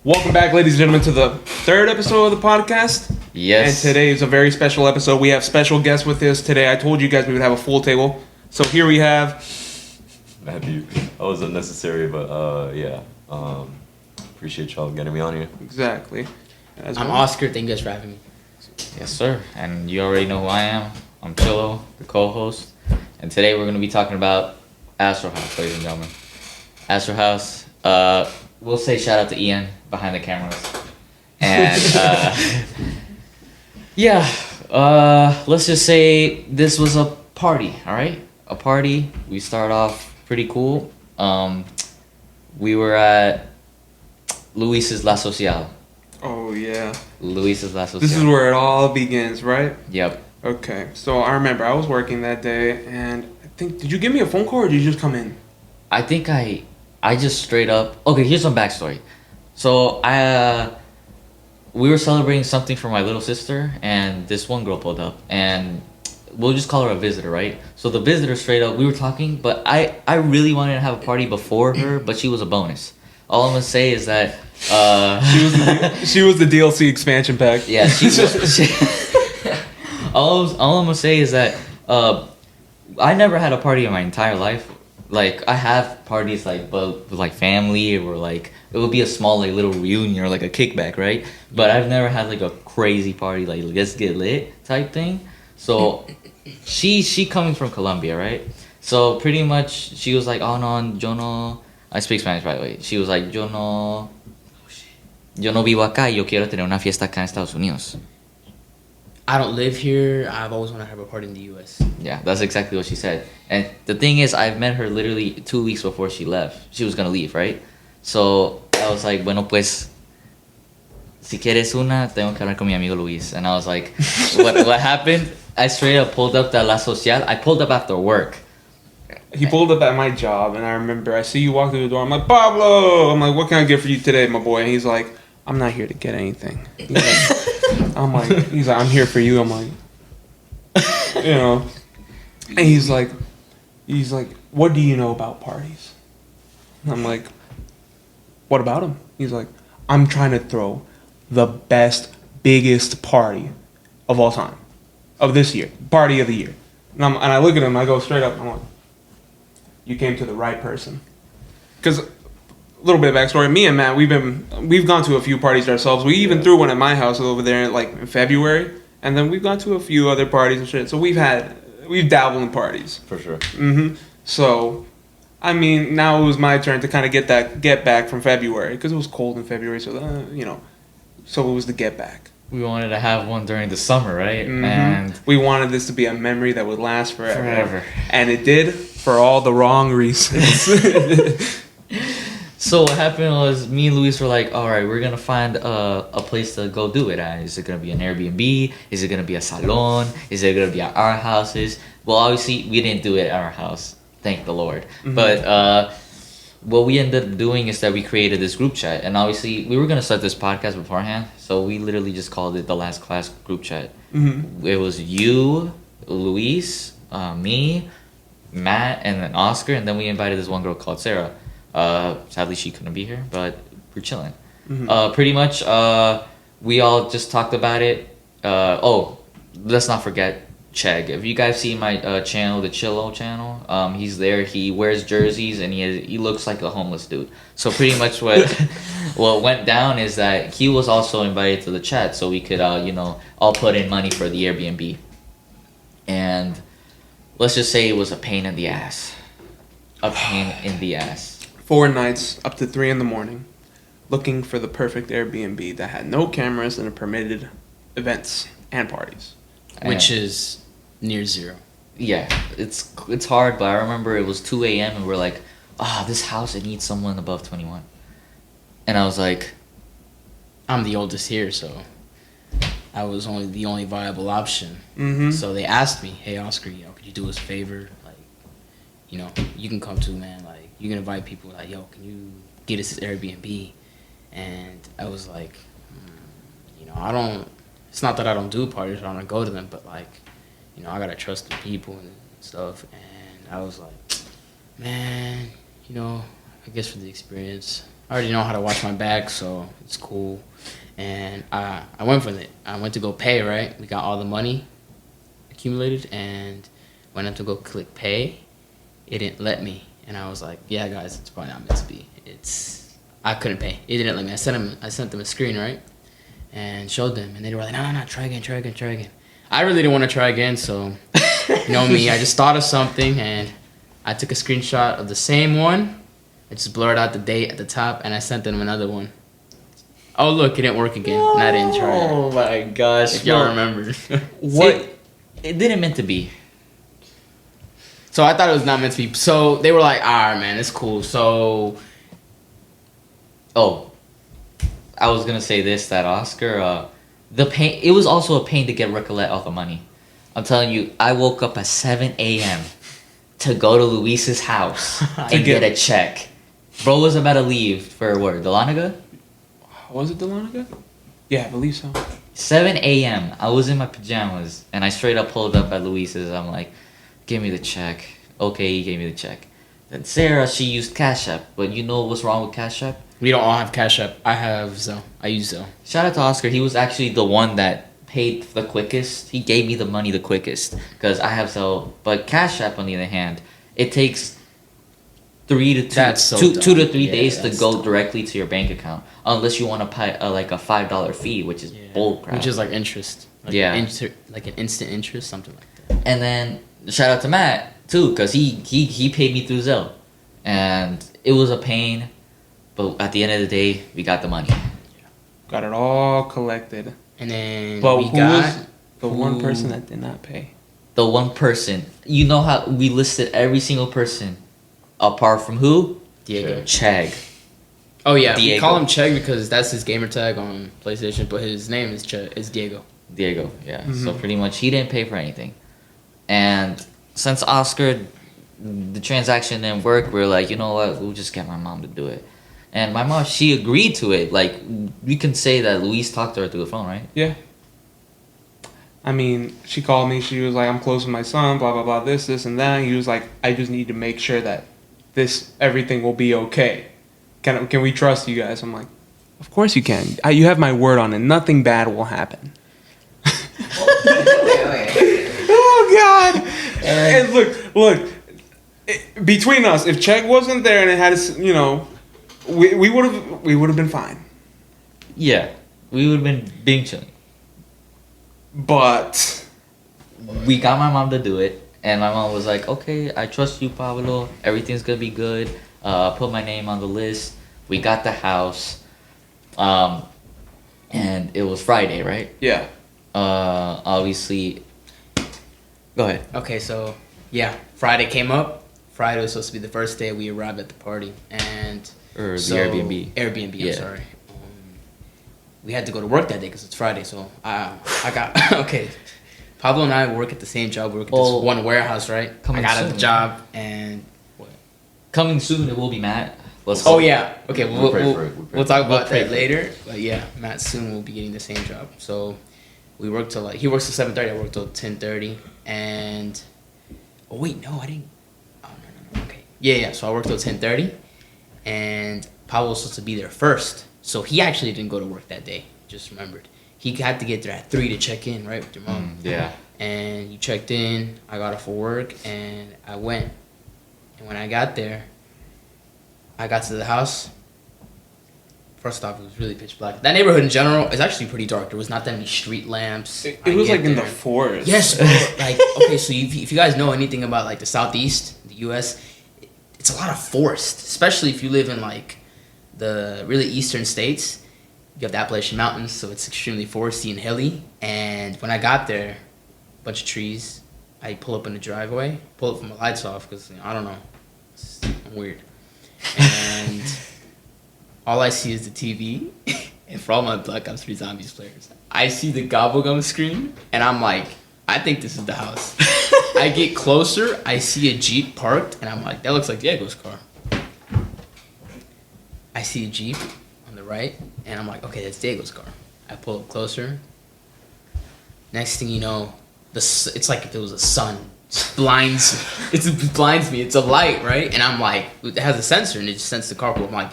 Welcome back, ladies and gentlemen, to the third episode of the podcast. Yes. And today is a very special episode. We have special guests with us today. I told you guys we would have a full table. So here we have... That was unnecessary, but yeah. Appreciate y'all getting me on here. Exactly. I'm Oscar. Thank you guys for having me. Yes, sir. And you already know who I am. I'm Chillo, the co-host. And today we're going to be talking about Astrohouse, ladies and gentlemen. Astrohouse. We'll say shout out to Ian behind the cameras. And yeah, let's just say this was a party, all right? A party. We start off pretty cool. We were at Luis's La Social. Oh, yeah. Luis's La Social. This is where it all begins, right? Yep. Okay. So I remember I was working that day, and I think... Did you give me a phone call, or did you just come in? I think I just straight up... Okay, here's some backstory. So, we were celebrating something for my little sister, and this one girl pulled up, and we'll just call her a visitor, right? So the visitor straight up, we were talking, but I really wanted to have a party before her, but she was a bonus. All I'm gonna say is that She was the DLC expansion pack. yeah, she was. All I'm gonna say is that I never had a party in my entire life. Like, I have parties like but with like family, or like it would be a small like little reunion or like a kickback, right? But I've never had like a crazy party like let's get lit type thing. So she coming from Colombia, right? So pretty much she was like, oh no, yo no. I speak Spanish, by the way. She was like, yo no vivo acá, yo quiero tener una fiesta acá en Estados Unidos. I don't live here. I've always wanted to have a party in the U.S. Yeah, that's exactly what she said. And the thing is, I've met her literally 2 weeks before she left. She was gonna leave, right? So I was like, bueno, pues, si quieres una, tengo que hablar con mi amigo Luis. And I was like, what happened? I straight up pulled up the La Social. I pulled up after work. He pulled up at my job, and I remember I see you walk through the door. I'm like, Pablo! I'm like, what can I get for you today, my boy? And he's like, I'm not here to get anything. He's like, I'm here for you. I'm like, you know. And he's like, what do you know about parties? And I'm like, what about them? He's like, I'm trying to throw the best, biggest party of all time, of this year, party of the year. And I look at him, I go straight up, I'm like, you came to the right person. Because, a little bit of backstory, me and Matt, we've gone to a few parties ourselves. We even threw one at my house over there in February, and then we've gone to a few other parties and shit. So we've dabbled in parties. For sure. So, I mean, now it was my turn to kind of get back from February, because it was cold in February, so so it was the get back. We wanted to have one during the summer, right? And we wanted this to be a memory that would last forever. Forever. And it did, for all the wrong reasons. so what happened was, me and Luis were like, all right, we're gonna find a place to go do it at. Is it gonna be an Airbnb? Is it gonna be a salon? Is it gonna be at our houses? Well, obviously we didn't do it at our house, thank the Lord. But what we ended up doing is that we created this group chat, and obviously we were gonna start this podcast beforehand, so we literally just called it the Last Class group chat. It was you, Luis, me, Matt, and then Oscar, and then we invited this one girl called Sarah. Sadly, she couldn't be here, but we're chilling. Pretty much, we all just talked about it. Let's not forget Chegg. If you guys see my channel, the Chillo channel, he's there. He wears jerseys, and he looks like a homeless dude. So pretty much what went down is that he was also invited to the chat, so we could all put in money for the Airbnb. And let's just say it was a pain in the ass. A pain in the ass. 4 nights up to 3 a.m, looking for the perfect Airbnb that had no cameras and permitted events and parties. Which is near zero. Yeah, it's hard, but I remember it was 2 a.m. and we're like, this house, it needs someone above 21. And I was like, I'm the oldest here, so I was the only viable option. So they asked me, hey, Oscar, could you do us a favor? Like, you can come too, man. Like, you can invite people. Like, yo, can you get us this Airbnb? And I was like, I don't... It's not that I don't do parties, I don't go to them, but like, I gotta trust the people and stuff. And I was like, man, I guess for the experience, I already know how to watch my back, so it's cool. And I went with it. I went to go pay, right? We got all the money accumulated, and went up to go click pay. It didn't let me. And I was like, yeah, guys, it's probably not meant to be. I couldn't pay. It didn't let me. I sent them a screen, right? And showed them. And they were like, no, try again. I really didn't want to try again, so you know me. I just thought of something, and I took a screenshot of the same one. I just blurred out the date at the top, and I sent them another one. Oh, look, it didn't work again. And I didn't try it. Oh, my gosh. If y'all remember. What? See, it didn't meant to be. So I thought it was not meant to be. So they were like, all right, man, it's cool. So... Oh, I was going to say this, that Oscar, the pain, it was also a pain to get Recollect off the money. I'm telling you, I woke up at 7 a.m. to go to Luis's house and get a check. Bro was about to leave for where? Dahlonega? Was it Dahlonega? Yeah, I believe so. 7 a.m. I was in my pajamas and I straight up pulled up at Luis's. I'm like, give me the check. Okay, he gave me the check. Then Sarah, she used Cash App. But you know what's wrong with Cash App? We don't all have Cash App. I have Zelle. I use Zelle. Shout out to Oscar. He was actually the one that paid the quickest. He gave me the money the quickest because I have Zelle. But Cash App, on the other hand, it takes 2 to 3 days to go directly to your bank account, unless you want to pay like a $5 fee, which is bull crap. Which is like interest. Like like an instant interest, something like that. And then shout out to Matt too, because he paid me through Zelle, and it was a pain. But at the end of the day, we got the money. Got it all collected. And then but who was the one person that did not pay? The one person. You know how we listed every single person, apart from who? Diego. Chag. Oh yeah, Diego. we call him Cheg because that's his gamer tag on PlayStation, but his name is Diego. Diego, yeah. Mm-hmm. So pretty much he didn't pay for anything. And since Oscar, the transaction didn't work, we're like, you know what, we'll just get my mom to do it. And my mom, she agreed to it. Like, we can say that Luis talked to her through the phone, right? Yeah. I mean, she called me. She was like, I'm close with my son, blah, blah, blah, this, and that. He was like, I just need to make sure that everything will be okay. Can we trust you guys? I'm like, of course you can. You have my word on it. Nothing bad will happen. Oh, God. And look. Between us, if Chegg wasn't there and it had, we would have been fine. Yeah, we would have been being chilling. But we got my mom to do it, and my mom was like, "Okay, I trust you, Pablo. Everything's gonna be good. Put my name on the list." We got the house, and it was Friday, right? Yeah. Obviously. Go ahead. Okay, so yeah, Friday came up. Friday was supposed to be the first day we arrived at the party, and the Airbnb. Airbnb, yeah. I'm sorry. We had to go to work that day because it's Friday, so I got okay. Pablo and I work at the same job. We work at this one warehouse, right? I got at the job, and what? Coming soon, it will be Matt. Yeah. Okay, we'll talk about that later. But yeah, Matt soon will be getting the same job. So we work till he works till 7:30. I work till 10:30, and I didn't. No. Okay. Yeah. So I worked till 10:30, and Pablo was supposed to be there first. So he actually didn't go to work that day. Just remembered. He had to get there at 3 to check in, right, with your mom. Yeah. And he checked in. I got off of work, and I went. And when I got there, I got to the house. First off, it was really pitch black. That neighborhood in general is actually pretty dark. There was not that many street lamps. It was like in the forest. Yes, bro. Like, okay, so if you guys know anything about like the Southeast, the U.S., it's a lot of forest, especially if you live in like the really eastern states. You have the Appalachian Mountains, so it's extremely foresty and hilly. And when I got there, a bunch of trees. I pull up in the driveway, pull up with my lights off because I don't know, I'm weird. And all I see is the TV, and for all my Black Ops 3 Zombies players, I see the Gobblegum screen, and I'm like, I think this is the house. I get closer, I see a Jeep parked, and I'm like, that looks like Diego's car. I see a Jeep on the right, and I'm like, okay, that's Diego's car. I pull up closer. Next thing you know, it's like if there was a sun. It blinds me. It's a light, right? And I'm like, it has a sensor, and it just senses the car. I'm like,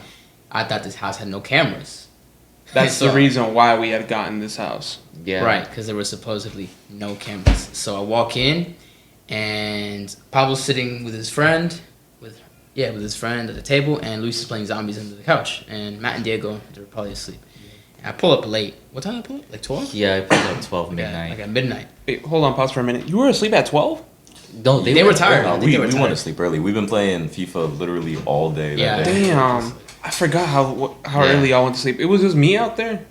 I thought this house had no cameras. That's So- the reason why we had gotten this house. Yeah. Right, because there were supposedly no cameras. So I walk in, and Pablo's sitting with his friend, with his friend at the table, and Luis is playing zombies under the couch, and Matt and Diego, they're probably asleep. And I pull up late. What time did I pull up? Like 12? Yeah, I pulled up 12 midnight. Like at midnight. Wait, hold on, pause for a minute. You were asleep at 12? No, They were tired. No, I think we they were want tired. to sleep early. We've been playing FIFA literally all day. Yeah. That day. Damn. I forgot how Yeah. early I went to sleep. It was just me out there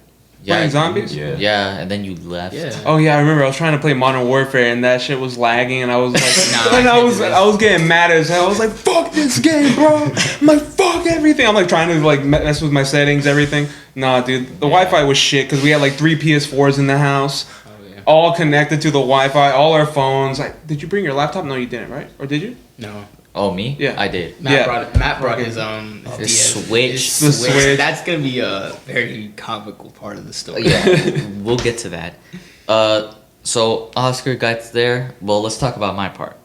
playing zombies? Yeah. Yeah, and then you left. Yeah. Oh yeah, I remember I was trying to play Modern Warfare and that shit was lagging and I was like, Nah, and I can't do this. I was getting mad as hell. I was like, fuck this game, bro. I'm like, fuck everything. I'm like trying to like mess with my settings, everything. Nah, dude, the Wi-Fi was shit because we had like 3 PS4s in the house, Oh, yeah. all connected to the Wi-Fi, all our phones. Like, did you bring your laptop? No, you didn't, right? Or did you? No. Oh, me? Yeah. I did. Matt brought Okay. his His DS. Switch. His The Switch. Switch. That's gonna be a very comical part of the story. Yeah, we'll get to that. So Oscar got there. Well, let's talk about my part.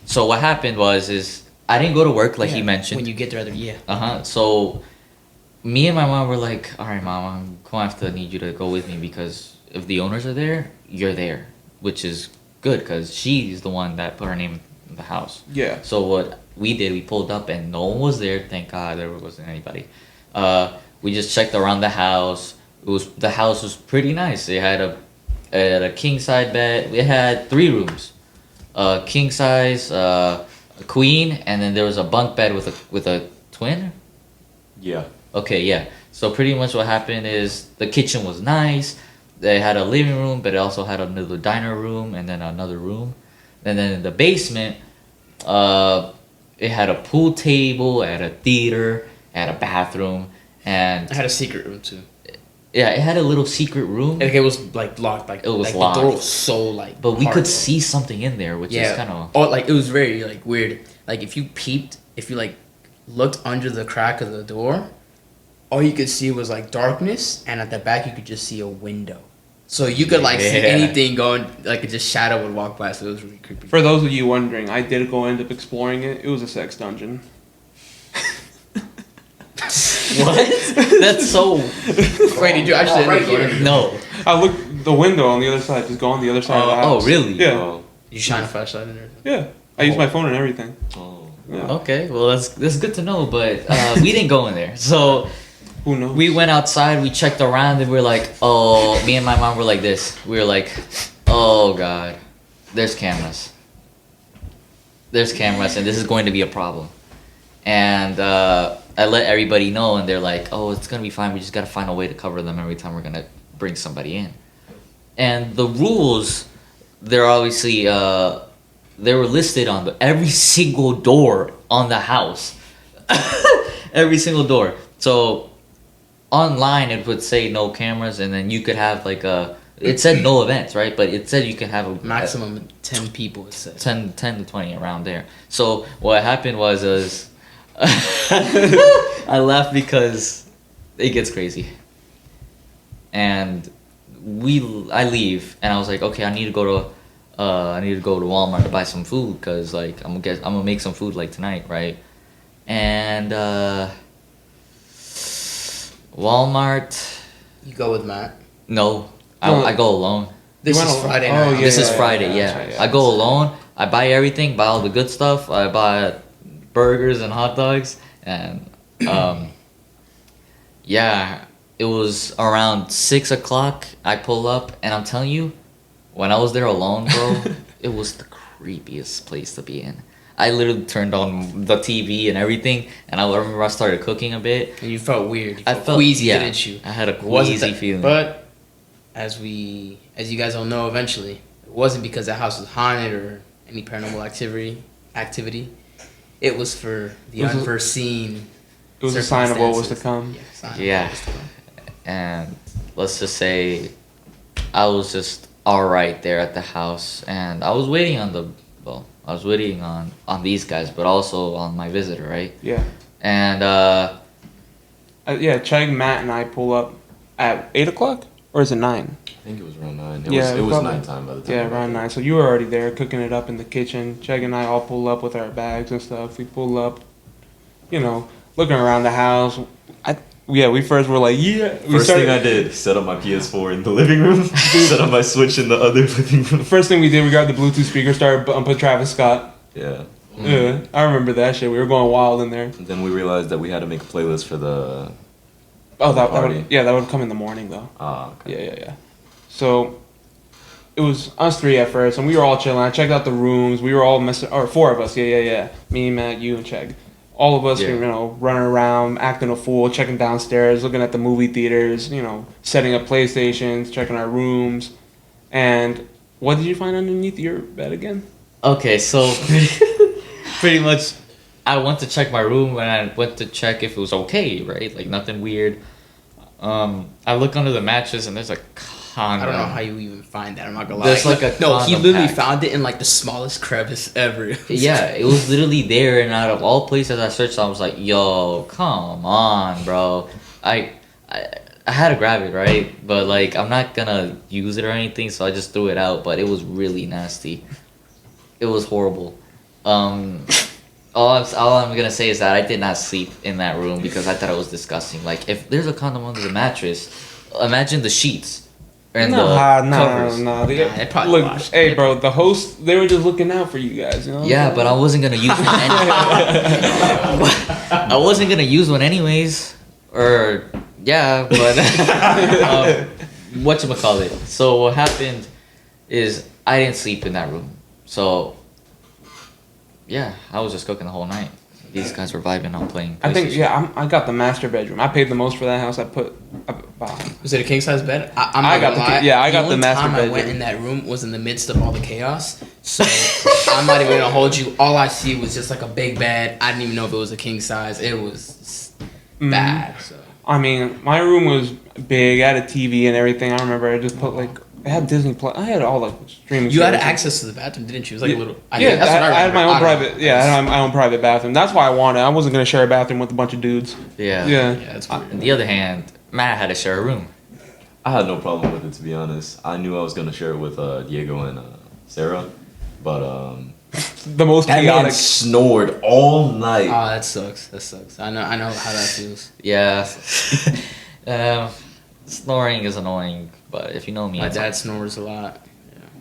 So what happened is I didn't go to work like he Yeah, mentioned. When you get there, So me and my mom were like, all right, mom, I'm going to have to need you to go with me because if the owners are there, you're there, which is good because she's the one that put her name in the house. Yeah. So what we did, we pulled up and no one was there. Thank God there wasn't anybody. We just checked around the house. The house was pretty nice. It had a king size bed. It had 3 rooms, king size, a queen, and then there was a bunk bed with a twin. Yeah. Okay, yeah. So pretty much what happened is the kitchen was nice. They had a living room, but it also had another diner room and then another room. And then in the basement, it had a pool table, it had a theater, it had a bathroom, and I had a secret room too. yeah, it had a little secret room. Like it was like locked. Like It was like locked. The door was so like. But we hard could to- see something in there, which is kind of Or like it was very like weird. Like if you like looked under the crack of the door, all you could see was like darkness, and at the back you could just see a window. So you could like see Yeah. anything going, like just shadow would walk by. So it was really creepy. For those of you wondering, I did go end up exploring it. It was a sex dungeon. what? That's so Wait, did you actually end up going in? no. I looked the window on the other side. Just go on the other side of the house. Oh, really? Yeah. Oh. You shine a flashlight in there. Yeah. I used my phone and everything. Oh. Yeah. Okay, well that's good to know, but we didn't go in there. So Who knows? we went outside, we checked around, and we are like, oh, me and my mom were like this. We were like, oh god, there's cameras. There's cameras, and this is going to be a problem. And I let everybody know, and they're like, oh, it's gonna be fine. We just gotta find a way to cover them every time we're gonna bring somebody in. And the rules, they're obviously they were listed on every single door on the house. Every single door. So online it would say no cameras, and then you could have like it said no events, right? But it said you can have a Maximum 10 people. It said. 10 to 20 around there. So what happened was I laughed because it gets crazy. And I leave, and I was like, okay, I need to go to Walmart to buy some food, cause like I'm gonna make some food like tonight, right? And Walmart, You go with Matt. no, No. I go alone. This went is al- Friday oh, night. yeah, This is yeah, Friday, yeah, yeah. that's right, I go alone. I buy everything, buy all the good stuff. I buy burgers and hot dogs, and yeah, it was around 6 o'clock. I pull up, and I'm telling you, when I was there alone, bro, it was the creepiest place to be in. I literally turned on the TV and everything, and I remember I started cooking a bit. And you felt weird. You I felt felt queasy, yeah, didn't you? I had a It wasn't queasy that- feeling. But as you guys all know, eventually, it wasn't because the house was haunted or any paranormal activity. It was for the It was a- unforeseen. It was a sign of what was to circumstances. come. Yeah, sign of Yeah. what was to come. And let's just say I was just all right there at the house, and I was waiting on these guys, but also on my visitor, right? Yeah. And Yeah, Chegg, Matt, and I pull up at 8 o'clock? Or is it 9? I think it was around 9. Yeah, It was probably. nighttime by the time. Yeah, I got around there. 9. So you were already there cooking it up in the kitchen. Chegg and I all pull up with our bags and stuff. We pull up, looking around the house. we first were like, yeah. First thing I did, set up my PS4 in the living room, set up my Switch in the other living room. First thing we did, we got the Bluetooth speaker, started bumping Travis Scott. Yeah. Yeah, I remember that shit. We were going wild in there. And then we realized that we had to make a playlist for the That party. that would come in the morning though. Ah, okay. Yeah. So it was us three at first, and we were all chilling. I checked out the rooms. We were all or four of us. Yeah. Me, Matt, you, and Chegg. All of us, running around, acting a fool, checking downstairs, looking at the movie theaters, setting up PlayStations, checking our rooms. And what did you find underneath your bed again? Okay, so pretty much I went to check my room and I went to check if it was okay, right? Like nothing weird. I look under the mattress and there's a condom. I don't know how you even find that. I'm not gonna lie. There's like a no. He condom literally pack. found it in like the smallest crevice ever. Yeah, it was literally there, and out of all places I searched, I was like, "Yo, come on, bro!" I had to grab it, right? But like, I'm not gonna use it or anything, so I just threw it out. But it was really nasty. It was horrible. All I'm gonna say is that I did not sleep in that room because I thought it was disgusting. Like, if there's a condom under the mattress, imagine the sheets. And the covers. It probably Look, washed. hey, bro, the host, they were just looking out for you guys, Yeah, but I wasn't gonna use one. I wasn't gonna use one anyways. Or yeah, but whatchamacallit. So what happened is I didn't sleep in that room. So yeah, I was just cooking the whole night. These guys were vibing on playing PlayStation. I think, I got the master bedroom. I paid the most for that house. Was it a king size bed? I'm I not got gonna the lie. ki- I got the only master time I bedroom. went in that room was in the midst of all the chaos. So I'm not even gonna hold you. All I see was just like a big bed. I didn't even know if it was a king size. It was bad. So I mean, my room was big. I had a TV and everything. I remember I just put I had Disney Plus. I had all the streaming. you had services. access to the bathroom, didn't you? It was like a little. I that's what had my own remember. private. I had my own private bathroom. That's why I wanted. I wasn't gonna share a bathroom with a bunch of dudes. Yeah. Yeah. That's On weird. the other hand, Matt had to share a room. I had no problem with it, to be honest. I knew I was gonna share it with Diego and Sarah, but The most that man chaotic. snored all night. Oh, that sucks. I know how that feels. Yeah. Snoring is annoying, but if you know me, My it's dad snores a lot.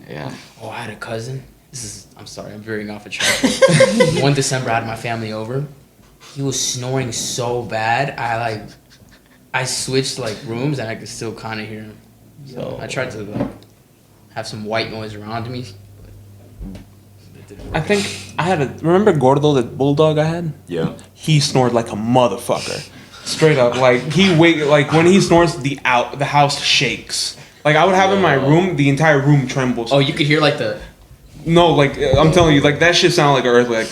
yeah. Oh, I had a cousin. I'm sorry, I'm veering off a track. One December, I had my family over. He was snoring so bad. I switched rooms and I could still kind of hear him. So I tried to have some white noise around me. But it didn't work. I think I had remember Gordo, the bulldog I had? Yeah. He snored like a motherfucker. Straight up, when he snores, the house shakes. Like I would have in my room, the entire room trembles. Oh, you could hear the. No, I'm telling you, that shit sounded like an earthquake.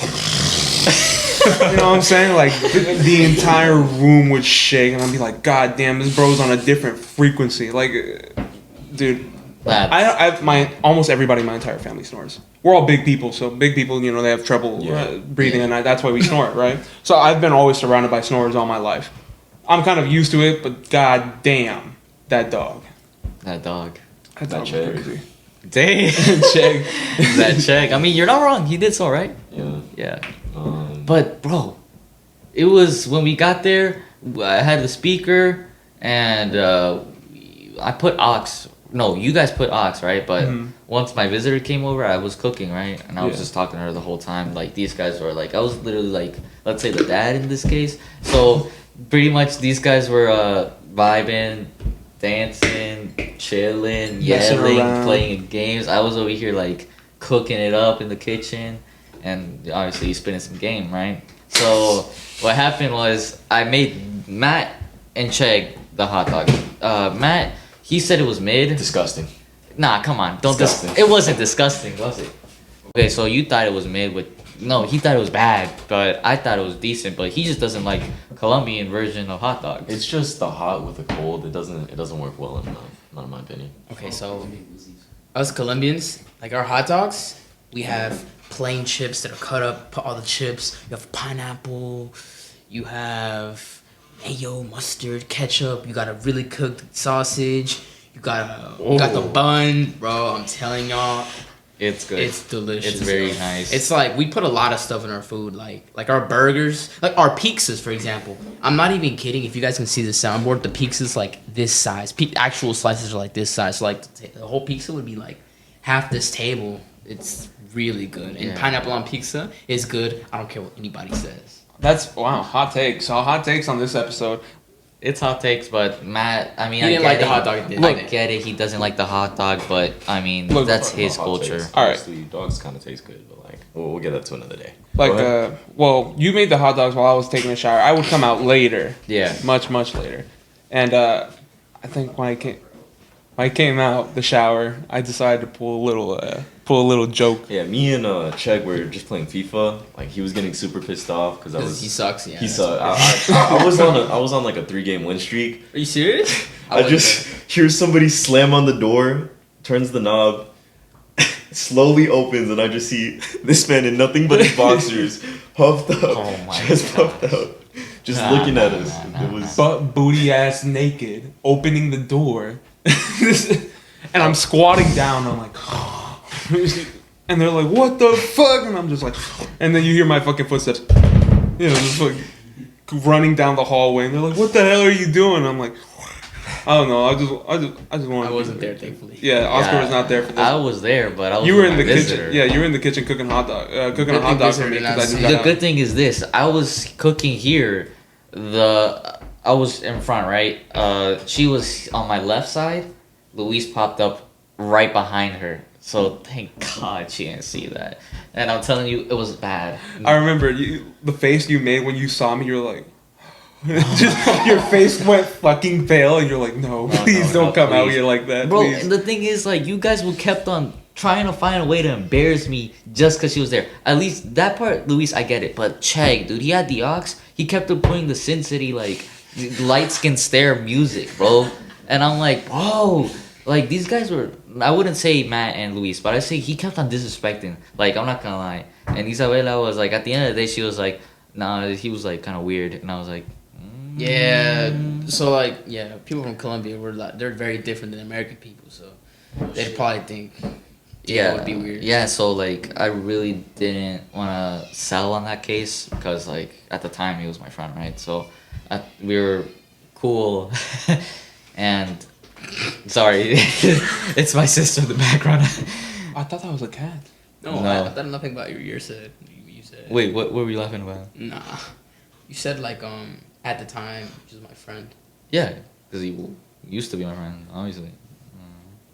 You know what I'm saying? Like the entire room would shake, and I'd be like, "God damn, this bro's on a different frequency." Like, dude, almost everybody in my entire family snores. We're all big people, so big people, they have trouble breathing at night. That's why we snore, right? So I've been always surrounded by snorers all my life. I'm kind of used to it, but god damn, that dog. That dog. That dog was Chegg. crazy. Dang. Chegg. That check. I mean, you're not wrong. He did so, right? Yeah. Yeah. Um, But bro, it was when we got there. I had the speaker, and I put aux. No, you guys put aux, right? But once my visitor came over, I was cooking, right? And I was just talking to her the whole time. Like these guys were I was literally let's say the dad in this case. So pretty much these guys were vibing, dancing, chilling, Messing yelling, around. playing games. I was over here cooking it up in the kitchen, and obviously spinning some game, right? So what happened was I made Matt and Chegg the hot dog. Matt, he said it was mid. disgusting. Nah, come on, don't. Disgusting. It wasn't disgusting, was it? Okay, so you thought it was mid no, he thought it was bad, but I thought it was decent. But he just doesn't like Colombian version of hot dogs. It's just the hot with the cold. It doesn't work well enough, not in my opinion. Okay, so us Colombians, our hot dogs, we have plain chips that are cut up, put all the chips. You have pineapple, you have mayo, mustard, ketchup. You got a really cooked sausage. You got the bun, bro. I'm telling y'all, It's good. It's delicious. It's very nice. It's like we put a lot of stuff in our food, like our burgers, like our pizzas, for example. I'm not even kidding. If you guys can see the soundboard, the pizza's like this size. Actual slices are like this size. So like the whole pizza would be like half this table. It's really good. And pineapple on pizza is good. I don't care what anybody says. That's wow, hot takes. So hot takes on this episode. It's hot takes, but Matt, I mean, He didn't like the hot dog. I get it. He doesn't like the hot dog, but I mean, Look, that's his culture. Taste. All right. Honestly, dogs kind of taste good, but like we'll get that to another day. Like, Go ahead. well, you made the hot dogs while I was taking a shower. I would come out later. Yeah. Much later. And I think when I came out the shower, I decided to pull a little joke. Yeah, me and Chegg were just playing FIFA. Like he was getting super pissed off because He sucks. Yeah. he sucked. I was on like a 3-game win streak. Are you serious? I just hear somebody slam on the door, turns the knob, slowly opens, and I just see this man in nothing but his boxers, puffed up, Oh my chest puffed out, just looking at us. It was Butt booty ass naked, opening the door. And I'm squatting down. I'm like, and they're like, what the fuck? And I'm just like, and then you hear my fucking footsteps, just like running down the hallway. And they're like, what the hell are you doing? I'm like, I don't know. I just wanted. I wasn't there, thankfully. Yeah, Oscar was not there for this. I was there, but I was. You were with in my the visitor. kitchen. Yeah, you were in the kitchen cooking a hot dog for me. 'Cause I just got The out. good thing is this: I was cooking here. I was in front, right? She was on my left side. Louise popped up right behind her. So thank God she didn't see that. And I'm telling you, it was bad. I remember the face you made when you saw me. You're like, just your face went fucking pale, and you're like, no, please don't come out here like that, Bro, please. and the thing is, like, you guys would kept on trying to find a way to embarrass me just because she was there. At least that part, Luis, I get it. But Chegg, dude, he had the aux. He kept on putting the Sin City, like, light skin stare music, bro. And I'm like, bro, like, these guys were, I wouldn't say Matt and Luis, but I say he kept on disrespecting. Like, I'm not gonna lie. And Isabela was like, at the end of the day, she was like, nah, he was like kind of weird. And I was like, Yeah. So like, yeah, people from Colombia they're very different than American people, so they'd probably think it would be weird. Yeah, so like I really didn't want to sell on that case because like at the time he was my friend, right? So we were cool, and sorry, it's my sister in the background. I thought that was a cat. No, No. I thought nothing about you said. You said. Wait, what were we laughing about? Nah, you said like at the time, which is my friend. Yeah, because he used to be my friend, obviously.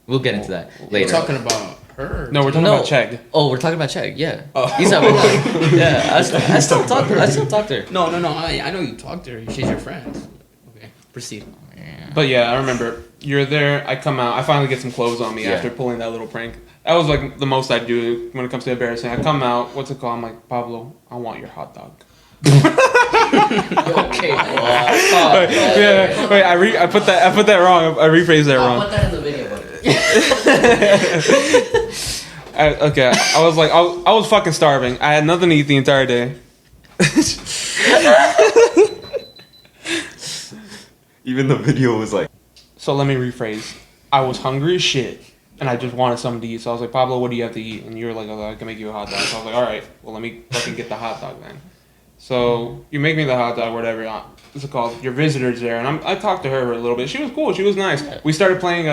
We'll get into that We're later. talking about her. No, we're talking about Chegg. Oh, we're talking about Chegg. Yeah. Oh. Yeah, I still talk to her. No. I know you talked to her. She's your friend. Okay, proceed. Yeah. But yeah, I remember you're there. I come out. I finally get some clothes on me Yeah. after pulling that little prank. That was like the most I do when it comes to embarrassing. I come out. What's it called? I'm like, Pablo, I want your hot dog. Okay. Yeah. Wait. I put that wrong. I rephrased that wrong. I'll put that in the video. Okay. I was like, I was fucking starving. I had nothing to eat the entire day. even the video was like. So let me rephrase. I was hungry as shit, and I just wanted something to eat. So I was like, Pablo, what do you have to eat? And you were like, oh, I can make you a hot dog. So I was like, all right, well, let me fucking get the hot dog then. So you make me the hot dog, whatever. What's it called? Your visitor's there, and I talked to her a little bit. She was cool. She was nice. We started playing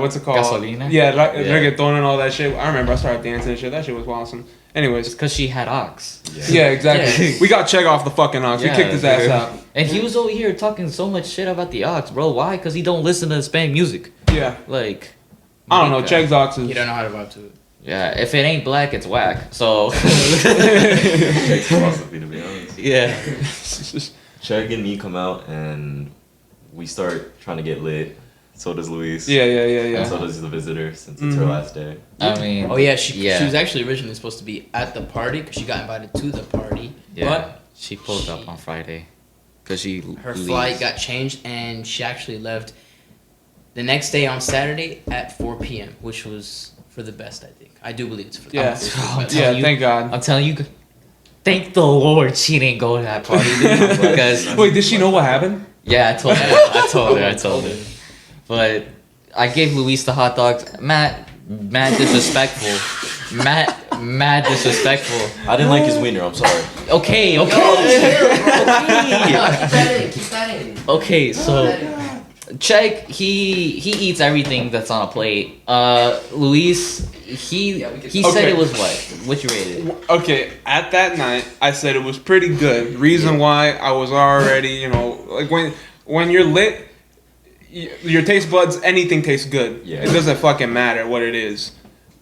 what's it called? Gasolina? Yeah, reggaeton and all that shit. I remember I started dancing and shit. That shit was awesome. Anyways, Because she had ox. yeah, exactly. Yeah. We got Chegg off the fucking ox. We Yeah, kicked his ass dude. out. And he was over here talking so much shit about the ox, bro. Why? Because he don't listen to Hispanic music. Yeah. Like, I don't know. Chegg's ox is. You don't know how to vibe to it. yeah, if it ain't black, it's whack. So, Chegg's philosophy, to be honest. yeah. Chegg and me come out and we start trying to get lit. So does Luis. Yeah. And so does the visitor since it's her last day. I mean, Oh yeah, she was actually originally supposed to be at the party because she got invited to the party. yeah. But She pulled up on Friday. Because she her leaves. flight got changed and she actually left the next day on Saturday at 4 p.m., which was for the best, I think. I do believe it's for the Yeah. best. Yeah, you- thank God. I'm telling you, thank the Lord she didn't go to that party, dude. Because, Wait, did she know what happened? yeah, I told her. But I gave Luis the hot dogs. Matt disrespectful. mad disrespectful. I didn't like his wiener. I'm sorry. Okay. No, keep that in. Okay, so Check, he eats everything that's on a plate. Luis, he said it was what? What you rated? Okay, at that night, I said it was pretty good. Reason why I was already, like when you're lit, your taste buds, anything tastes good. Yeah. It doesn't fucking matter what it is.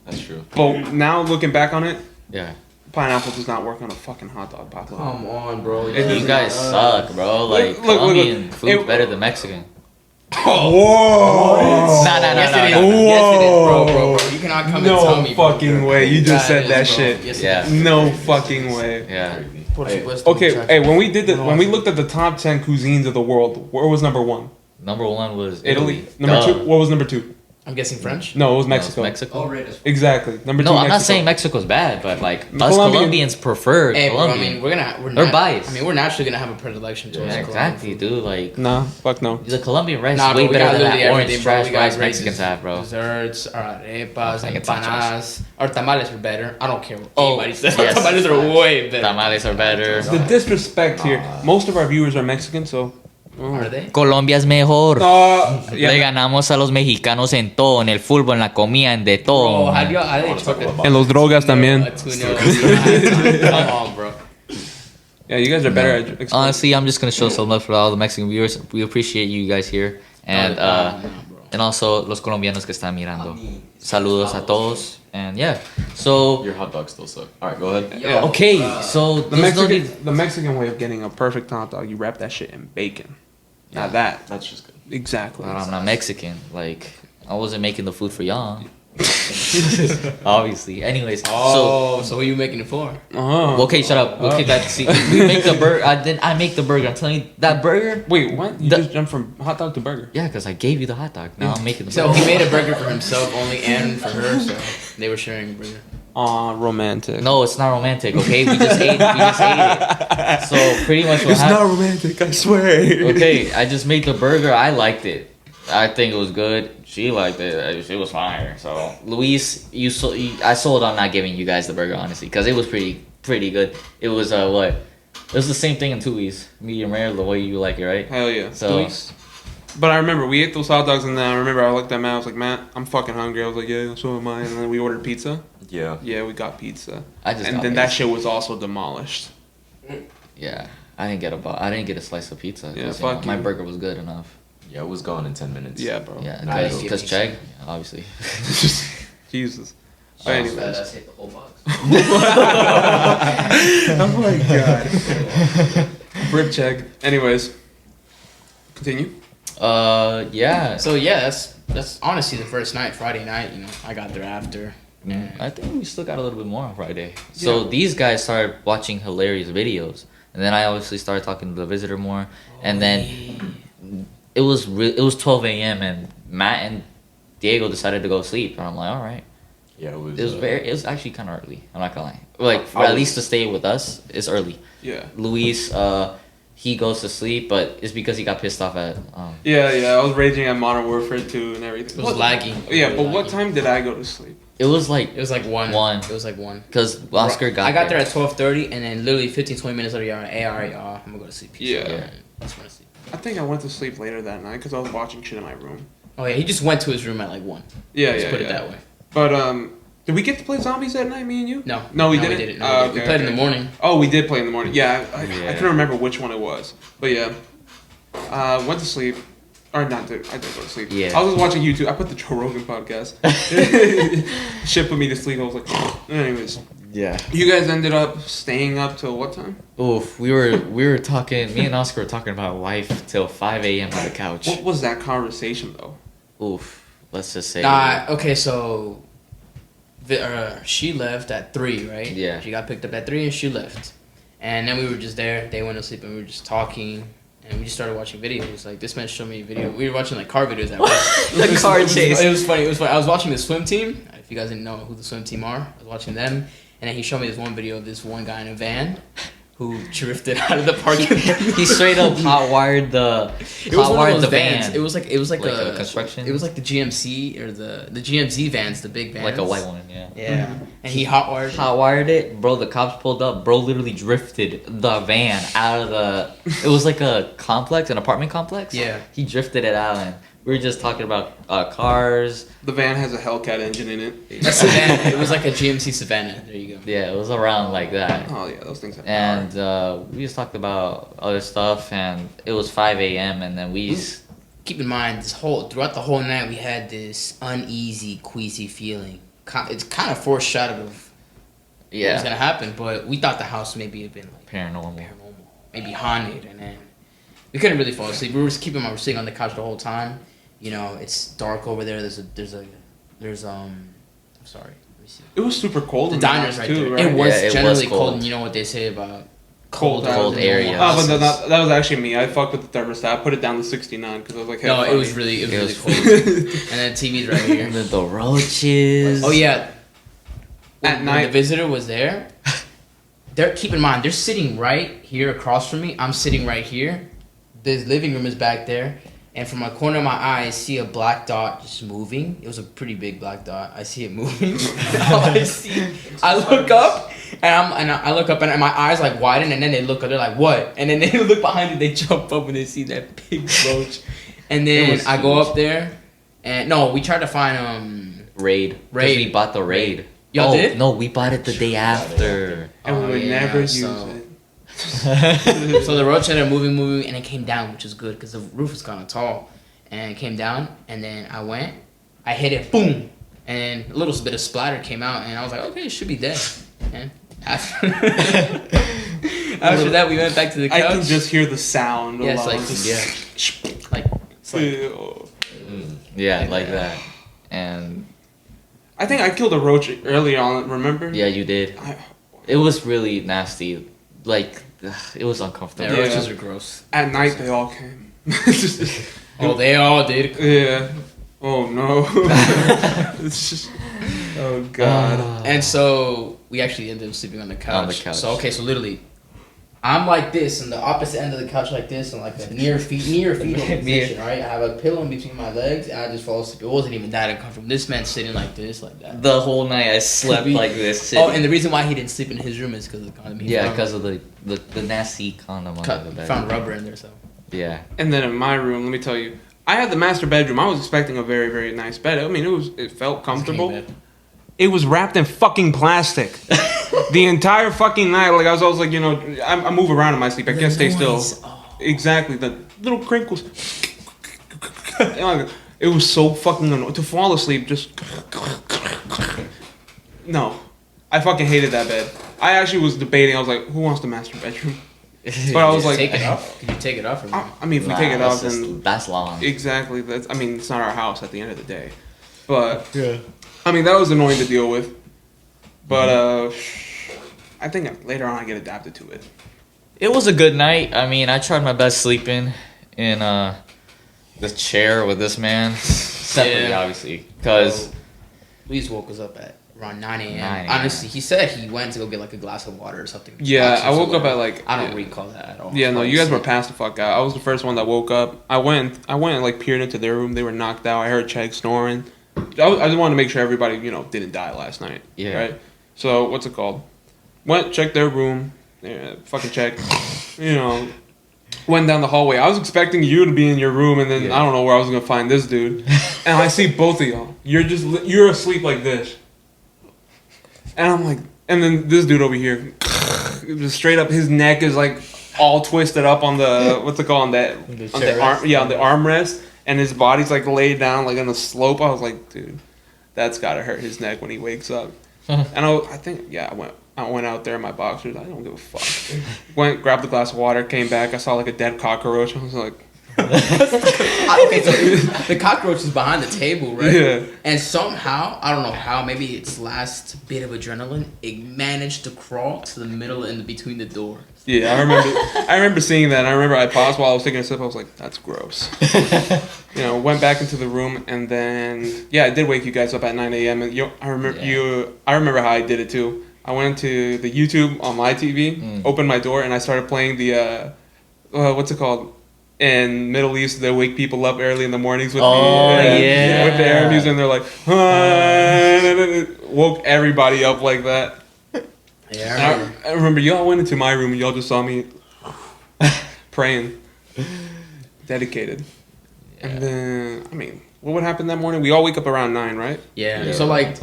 That's true. But now looking back on it, Yeah. pineapple does not work on a fucking hot dog, Pablo. Come on, bro. You guys suck, bro. Like, Look, Colombian food's It- better than Mexican. Whoa! Nah. Yes, it is. Yes, it is, bro. You cannot come and tell No me, bro. fucking way. You just said is, that bro. shit. Yes, it Yeah. is. No fucking way. Yeah. Okay, hey, when we looked at the top 10 cuisines of the world, where was number one? Number one was Italy. Italy. Number Duh. two, what was number two? I'm guessing French. No, it was No, it's Mexico. Mexico. Oh, red as Exactly. Number two. No, I'm not Mexico. saying Mexico's bad, but like us Colombian- Colombians prefer Hey, bro, I Colombian. mean, we're They're nat- biased. I mean, we're naturally gonna have a predilection towards Yeah, Colombian exactly, food. dude. Like Nah, fuck no. the Colombian rice Nah, is way bro, we better got than literally that everything, orange bro. trash We got rice races, Mexicans have, bro. Desserts, arepas, Like, it's not empanadas. Our tamales are better. I don't care what Oh, anybody says. yes. Our tamales are way better. Tamales are better. The disrespect here. Most of our viewers are Mexican, so. Are they? Colombia es mejor. No, Le yeah. ganamos a los mexicanos en todo, en el fútbol, en la comida, en de todo. Bro, how do they talk about En los drogas también. Come on, bro. Yeah, you guys are better at explaining. Honestly, I'm just gonna show some love for all the Mexican viewers. We appreciate you guys here, and also los colombianos que están mirando. Saludos a todos, and yeah. So Your hot dogs still suck. All right, go ahead. Yeah. okay, so The there's no Mexican, need- the Mexican way of getting a perfect hot dog, you wrap that shit in bacon. Now that. That's just good. Exactly. But I'm not Mexican. Like I wasn't making the food for y'all. Obviously. Anyways, Oh, so who are you making it for? Oh. okay, shut up. Okay, that see, we make the burger. I make the burger. I'm telling you that burger. Wait, what? You The- just jumped from hot dog to burger. Yeah, because I gave you the hot dog. Now I'm making the So burger. he made a burger for himself only and for her, so they were sharing a burger. Aw, romantic. No, it's not romantic. Okay, we just ate it. So pretty much what It's not happened. romantic, I swear. Okay, I just made the burger. I liked it. I think it was good. She liked it. She was fire. So Luis, I sold on not giving you guys the burger honestly because it was pretty good. It was what? It was the same thing in Tui's, medium rare, the way you like it, right? Hell yeah. So- But I remember we ate those hot dogs and then I remember I looked at Matt, I was like, Matt, I'm fucking hungry. I was like, yeah, so am I. And then we ordered pizza. Yeah. Yeah, we got pizza. I just And got then that pizza. shit was also demolished. Yeah, I didn't get a slice of pizza. 'cause, Yeah, you fuck know, my you. burger was good enough. Yeah, it was gone in 10 minutes. Yeah, bro. Yeah, I didn't get because pizza. Chegg, obviously. Jesus. But anyways. That's hit the whole box. Oh my god. Rip check. Anyways. Continue. Yeah. So yeah, that's honestly the first night, Friday night. You know, I got there after. I think we still got a little bit more on Friday. So Yeah. these guys started watching hilarious videos, and then I obviously started talking to the visitor more, and then it was 12 a.m. and Matt and Diego decided to go sleep, and I'm like, all right. Yeah, it was. It was actually kind of early. I'm not gonna lie. Like for I at was- least to stay with us, it's early. Yeah. Luis, he goes to sleep, but it's because he got pissed off at. Yeah, I was raging at Modern Warfare 2 and everything. It was laggy. Yeah, but Really what laggy. time did I go to sleep? It was like It was like one. One. It was like one. because Oscar got. I got there at 12:30, and then literally 15-20 minutes later, y'all, hey, all right, y'all, I'm gonna go to sleep. Peace Yeah. out. Yeah. I just wanna sleep. I think I went to sleep later that night because I was watching shit in my room. Oh yeah, he just went to his room at like 1. Yeah, Let's yeah, put yeah. it that way. But did we get to play zombies that night, me and you? No. No, we No, we didn't. didn't. No, Oh, we okay, played in okay. the morning. Oh, we did play in the morning. Yeah, I Yeah. couldn't remember which one it was. But yeah, went to sleep. Or not, I didn't go to sleep. Yeah. I was just watching YouTube. I put the Joe Rogan podcast. Shit put me to sleep. I was like, anyways. Yeah. You guys ended up staying up till what time? Oof, we were talking. Me and Oscar were talking about life till 5 a.m. on the couch. What was that conversation though? Oof, let's just say. Nah, okay, so she left at 3, right? Yeah. She got picked up at 3 and she left. And then we were just there. They went to sleep and we were just talking. And we just started watching videos. Like, this man showed me a video. We were watching, like, car videos at work. The car chase. It was funny. I was watching the swim team. If you guys didn't know who the swim team are, I was watching them. And then he showed me this one video of this one guy in a van who drifted out of the parking lot. He straight up hot wired the It was one of those van. vans. It was like a construction. It was like the GMC or the GMC vans, the big vans. like a white one, yeah. Yeah, and he hot wired It, bro. The cops pulled up. Bro literally drifted the van out of the. It was like a complex, an apartment complex. Yeah. He drifted it out, and we were just talking about cars. The van has a Hellcat engine in it. That's Savannah. It was like a GMC Savannah. There you go. Yeah, it was around like that. Oh yeah, those things have power. And we just talked about other stuff, and it was 5 a.m. and then we. Keep in mind, throughout the whole night, we had this uneasy, queasy feeling. It's kind of foreshadowed of what was gonna happen, but we thought the house maybe had been like Paranormal, maybe haunted, and then we couldn't really fall asleep. We were just keeping my sitting on the couch the whole time. You know, it's dark over there. I'm sorry. Let me see. It was super cold. The in diner's house right too, there. right? It was Yeah, it generally was cold. cold. And you know what they say about Cold areas. Oh, but that was actually me. I fucked with the thermostat. I put it down to 69 because I was like, hey, No, fuck it was really cold. And then TV's right here. And then the roaches. Oh yeah. At When night. the visitor was there, keep in mind, they're sitting right here across from me. I'm sitting right here. The living room is back there. And from my corner of my eye, I see a black dot just moving. It was a pretty big black dot. I see it moving. All I see, I look up, and my eyes like widen, and then they look up. They're like, "What?" And then they look behind it. They jump up and they see that big roach. And then I go up there, and no, we tried to find Raid. 'Cause we bought the Raid. Y'all did? No, we bought it the day after. And we would yeah, never use so- it. So the roach ended up moving, and it came down, which was good because the roof was kind of tall, and it came down. And then I hit it, boom, and a little bit of splatter came out, and I was like, okay, it should be dead. And after that, we went back to the couch. I can just hear the sound. Yeah, it's alone. like it's like Ew. Yeah, like that. And I think I killed a roach early on. Remember? yeah, you did. It was really nasty. Like, it was uncomfortable. yeah, Yeah. roaches are gross. At night they all came. Oh, they all did. Yeah. Oh no. It's just. Oh god. And so we actually ended up sleeping on the couch. On the couch. So literally, I'm like this, on the opposite end of the couch like this, and like a near fetal position, right? I have a pillow in between my legs, and I just fall asleep. It wasn't even that uncomfortable. This man's sitting like this, like that. The whole night I slept like this. Oh, and the reason why he didn't sleep in his room is because of the condom. yeah, because of the nasty condom under the bed. Found rubber in there, so. Yeah. And then in my room, let me tell you, I had the master bedroom. I was expecting a very, very nice bed. I mean, it felt comfortable. King bed. It was wrapped in fucking plastic. The entire fucking night. Like I was always like, you know, I move around in my sleep. I can't stay still. Oh. Exactly. The little crinkles. It was so fucking annoying. To fall asleep, just. No. I fucking hated that bed. I actually was debating. I was like, who wants the master bedroom? But I was Just like, take it off. Can you take it off or not? I mean, if we take it off, then that's long. exactly. I mean, it's not our house at the end of the day. But yeah, I mean, that was annoying to deal with. But I think later on I get adapted to it. It was a good night. I mean, I tried my best sleeping in the chair with this man. Separately, Yeah. obviously. Because Luis woke us up at around 9 a.m. 9 a.m. Honestly, he said he went to go get like a glass of water or something. Yeah, I woke up at at like. I don't recall that at all. Yeah, no, you guys were passed the fuck out. I was the first one that woke up. I went and like peered into their room. They were knocked out. I heard Chegg snoring. I just wanted to make sure everybody, you know, didn't die last night. Yeah. Right. So what's it called? Went, checked their room. Yeah, fucking checked. You know, went down the hallway. I was expecting you to be in your room, and then Yeah. I don't know where I was gonna find this dude. And I see both of y'all. You're asleep like this. And I'm like, and then this dude over here, just straight up, his neck is like all twisted up on the what's it called on that on the arm, yeah, on the armrest, and his body's like laid down like on the slope. I was like, dude, that's gotta hurt his neck when he wakes up. And I think I went out there in my boxers. I don't give a fuck. Went, grabbed a glass of water, came back. I saw like a dead cockroach. I was like, Okay, so the cockroach is behind the table, right? Yeah. And somehow, I don't know how, maybe its last bit of adrenaline, it managed to crawl to the middle and between the door. yeah, I remember seeing that. And I remember I paused while I was taking a sip. I was like, that's gross. You know, went back into the room, and then I did wake you guys up at 9 a.m. And I remember how I did it too. I went to the YouTube on my TV, opened my door, and I started playing the what's it called? In Middle East, they wake people up early in the mornings with with the Arab music, and they're like, woke everybody up like that. Yeah, I remember y'all went into my room and y'all just saw me praying, dedicated. And then, I mean, what would happen that morning? We all wake up around 9, right? Yeah. So like,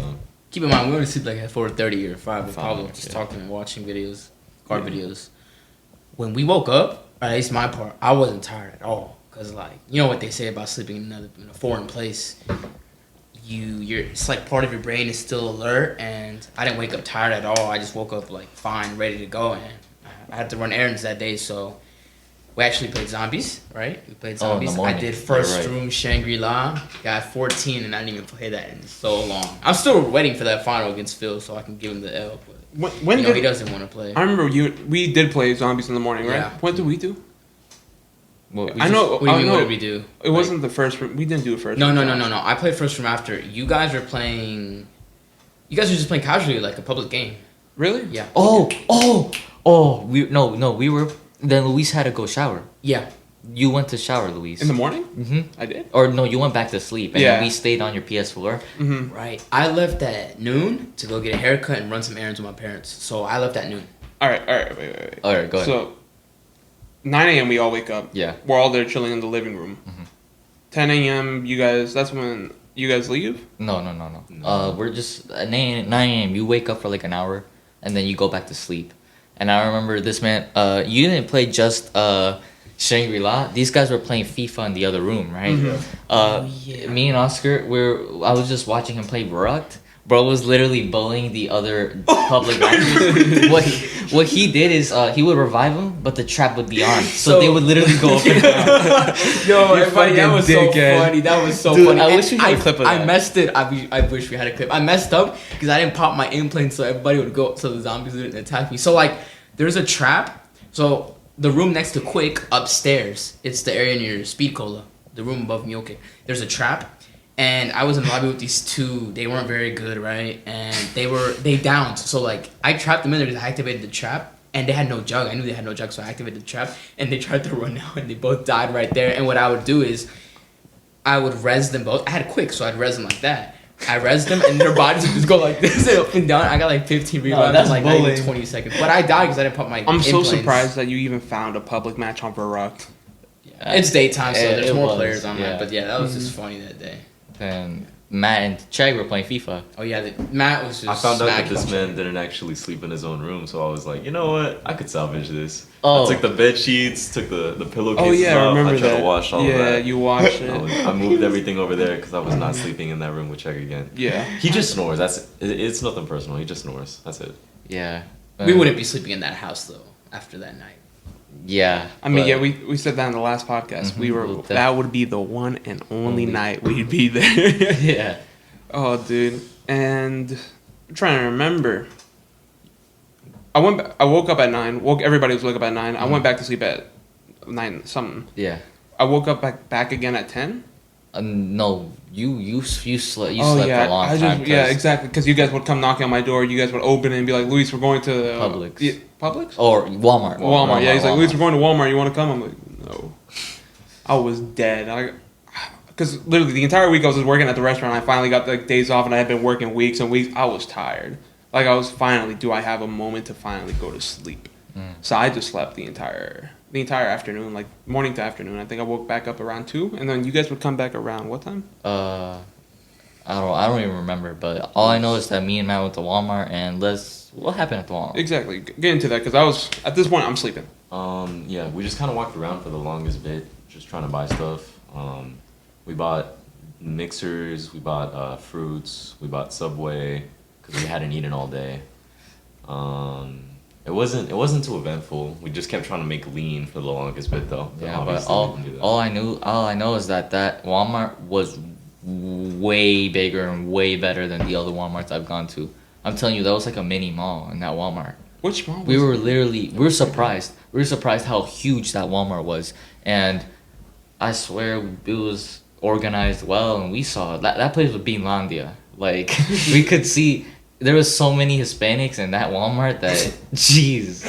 keep in mind we only sleep like at 4:30 or 5 with Pablo, just talking and watching videos, car videos. When we woke up, or at least my part, I wasn't tired at all. Cause like, you know what they say about sleeping in a foreign place. It's like part of your brain is still alert, and I didn't wake up tired at all. I just woke up like fine, ready to go, and I had to run errands that day, so we actually played zombies, right? We played zombies. I did first room Shangri-La, got 14, and I didn't even play that in so long. I'm still waiting for that final against Phil so I can give him the L, but he doesn't want to play. I remember we did play zombies in the morning, right? Yeah. What did we do? What did we do? It wasn't the first room. We didn't do a first No. room. I played first room after. You guys were just playing casually, like a public game. Really? Yeah. We were. Then Luis had to go shower. Yeah. You went to shower, Luis. In the morning? Mm-hmm. I did? Or no, you went back to sleep, and then we stayed on your PS4. Mm-hmm. Right. I left at noon to go get a haircut and run some errands with my parents. So I left at noon. All right, wait. All right, go ahead. So, 9 a.m. we all wake up. Yeah. We're all there chilling in the living room. Mm-hmm. 10 a.m. that's when you guys leave? No. We're just at 9 a.m. You wake up for like an hour, and then you go back to sleep. And I remember this man. You didn't play just Shangri-La. These guys were playing FIFA in the other room, right? Mm-hmm. Me and Oscar, I was just watching him play Baruch. Bro was literally bullying the other public actors. What he did is he would revive them, but the trap would be on, so they would literally go up and down. Yo, everybody, that was so funny. That was so funny. I wish we had a clip of that. I messed it. I wish we had a clip. I messed up because I didn't pop my implant, so everybody would go, so the zombies didn't attack me. So like, there's a trap. So the room next to Quick upstairs, it's the area near Speed Cola, the room above Mioke. There's a trap. And I was in the lobby with these two. They weren't very good, right? And they downed. So like I trapped them in there because I activated the trap, and they had no jug. I knew they had no jug, so I activated the trap. And they tried to run out, and they both died right there. And what I would do is, I would res them both. I had Quick, so I'd res them like that. I res them, and their bodies would just go like this up and down. I got like 15 revives in like not even 20 seconds. But I died because I didn't pop my. I'm so surprised that you even found a public match on Baruch. It's daytime, so there's more players on that. But yeah, that was just funny that day. And Matt and Chag were playing FIFA. Oh yeah, Matt was just. I found out that this man didn't actually sleep in his own room, so I was like, you know what? I could salvage this. I took the bed sheets, took the pillowcases off. I remember I tried to wash all of that. Yeah, you washed it. I moved everything over there because I was not sleeping in that room with Chag again. Yeah. He just snores. It's nothing personal. He just snores. That's it. Yeah. We wouldn't be sleeping in that house though after that night. Yeah. I mean, we said that in the last podcast. Mm-hmm. That would be the one and only night we'd be there. Yeah. Oh, dude. And I'm trying to remember. I woke up at 9. Everybody was woke up at 9. I went back to sleep at 9 something. Yeah. I woke up back again at 10. No, you slept Yeah, a long time. Yeah, exactly. Because you guys would come knocking on my door. You guys would open it and be like, "Luis, we're going to Publix." Yeah, Publix Or Walmart. Walmart. Yeah, he's like, "Luis, we're going to Walmart. You want to come?" I'm like, "No." I was dead. Because literally the entire week I was just working at the restaurant. I finally got like days off, and I had been working weeks and weeks. I was tired. Like I was finally. Do I have a moment to finally go to sleep? So I just slept the entire afternoon, like morning to afternoon. I think I woke back up around 2, and then you guys would come back around what time? I don't even remember, but all I know is that me and Matt went to Walmart, and what happened at the Walmart? Exactly. Get into that, because at this point I'm sleeping. Yeah, we just kind of walked around for the longest bit, just trying to buy stuff. We bought mixers, we bought fruits, we bought Subway because we hadn't eaten all day. It wasn't too eventful. We just kept trying to make lean for the longest bit though. Yeah, but all I know is that Walmart was way bigger and way better than the other Walmarts I've gone to. I'm telling you, that was like a mini mall in that Walmart. Which mall? We were surprised. We were surprised how huge that Walmart was, and I swear it was organized well, and we saw that place was Beanlandia. Like we could see there was so many Hispanics in that Walmart that jeez.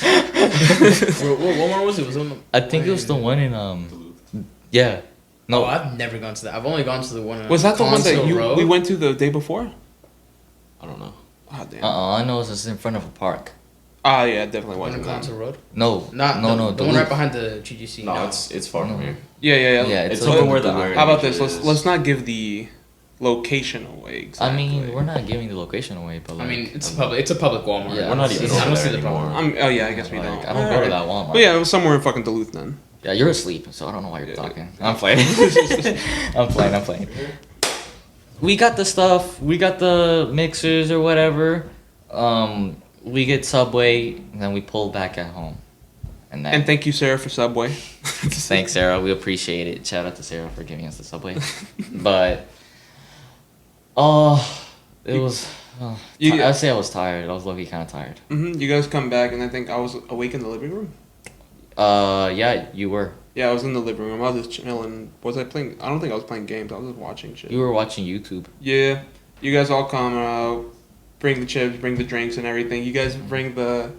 What Walmart was it? Was it I think it was the one in yeah. No, No, I've never gone to that. I've only gone to the one. On Was that the one that Collinsville Road. we went to the day before? I don't know. Oh damn. I know it's just in front of a park. Ah yeah, it definitely One on wasn't that. Collinsville Road? No, Not no, the, no. the one right behind the GGC. No, it's far from here. Yeah, yeah, yeah. Yeah, It's a over little where the bit Iron How about Age this? is. Let's not give the location away. Exactly. I mean, we're not giving the location away, but I like, mean, it's public. It's a public Walmart. Yeah, We're not even I over don't see there the problem. anymore. Oh yeah, I guess we like, don't. I don't go to that Walmart. But yeah, it was somewhere in fucking Duluth then. Yeah, you're asleep, so I don't know why you're Yeah. talking. I'm playing. I'm playing. We got the stuff. We got the mixers or whatever. We get Subway, and then we pull back at home. And then And thank you, Sarah, for Subway. thanks, Sarah. We appreciate it. Shout out to Sarah for giving us the Subway. But it was. I'd say I was tired. I was low-key kind of tired. You guys come back, and I think I was awake in the living room. Yeah, you were. Yeah, I was in the living room. I was just chilling. Was I playing? I don't think I was playing games. I was just watching shit. You were watching YouTube. Yeah, you guys all come out, bring the chips, bring the drinks and everything. You guys bring the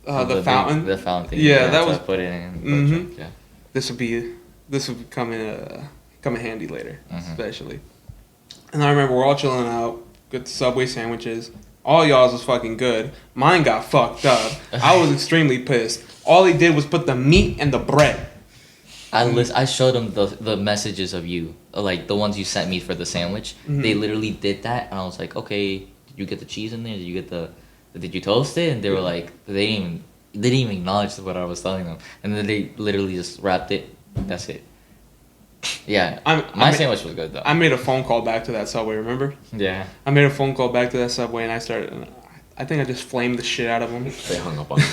fountain. The fountain thing. Yeah, that so was- I put it in. Mhm. Yeah. This would come in handy later, Mhm. especially. And I remember we're all chilling out, get the Subway sandwiches. All y'all's was fucking good. Mine got fucked up. I was extremely pissed. All he did was put the meat and the bread. I showed them the messages of you, like the ones you sent me for the sandwich. Mhm. They literally did that, and I was like, okay, did you get the cheese in there? Did you toast it? And they were like, they didn't even acknowledge what I was telling them, and then they literally just wrapped it. That's it. Yeah, my sandwich was good though. I made a phone call back to that Subway. Remember? Yeah. I made a phone call back to that Subway, and I think I just flamed the shit out of them. They hung up on me.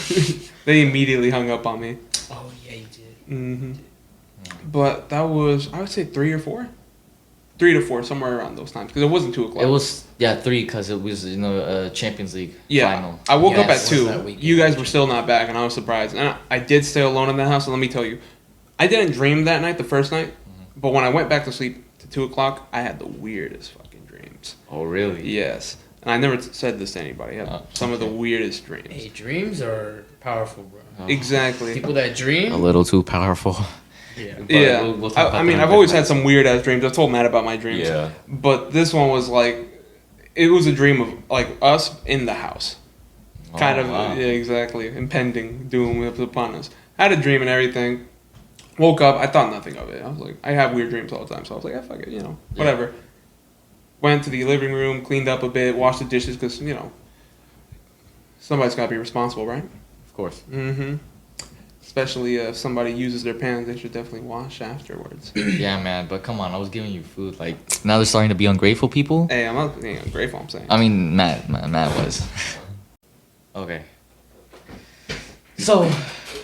They immediately hung up on me. Oh yeah, you did. hmm But that was, I would say 3 or 4. 3 to 4, somewhere around those times, because it wasn't 2 o'clock. It was 3 because it was Champions League final. I woke up at Yes, was that 2. weekend. You guys were still not back, and I was surprised. And I did stay alone in that house, and let me tell you, I didn't dream that night, the first night, but when I went back to sleep to 2 o'clock, I had the weirdest fucking dreams. Oh really? Yes. And I never said this to anybody. I had some of the weirdest dreams. Hey, dreams are powerful, bro. Oh. Exactly. People that dream. A little too powerful. Yeah. But Yeah. we'll talk about I mean, that I've always had some weird ass dreams. I've told Matt about my dreams. Yeah. But this one was like, it was a dream of like us in the house. Kind of, wow. yeah, exactly. Impending doom was upon us. I had a dream and everything. Woke up, I thought nothing of it. I was like, I have weird dreams all the time. So I was like, fuck it, whatever. Went to the living room, cleaned up a bit, washed the dishes because, somebody's got to be responsible, right? Of course. Mm-hmm. Especially if somebody uses their pans, they should definitely wash afterwards. Yeah, man, but come on, I was giving you food. Like, now they're starting to be ungrateful people. Hey, I'm not being ungrateful, I'm saying. I mean, Matt was. Okay. So,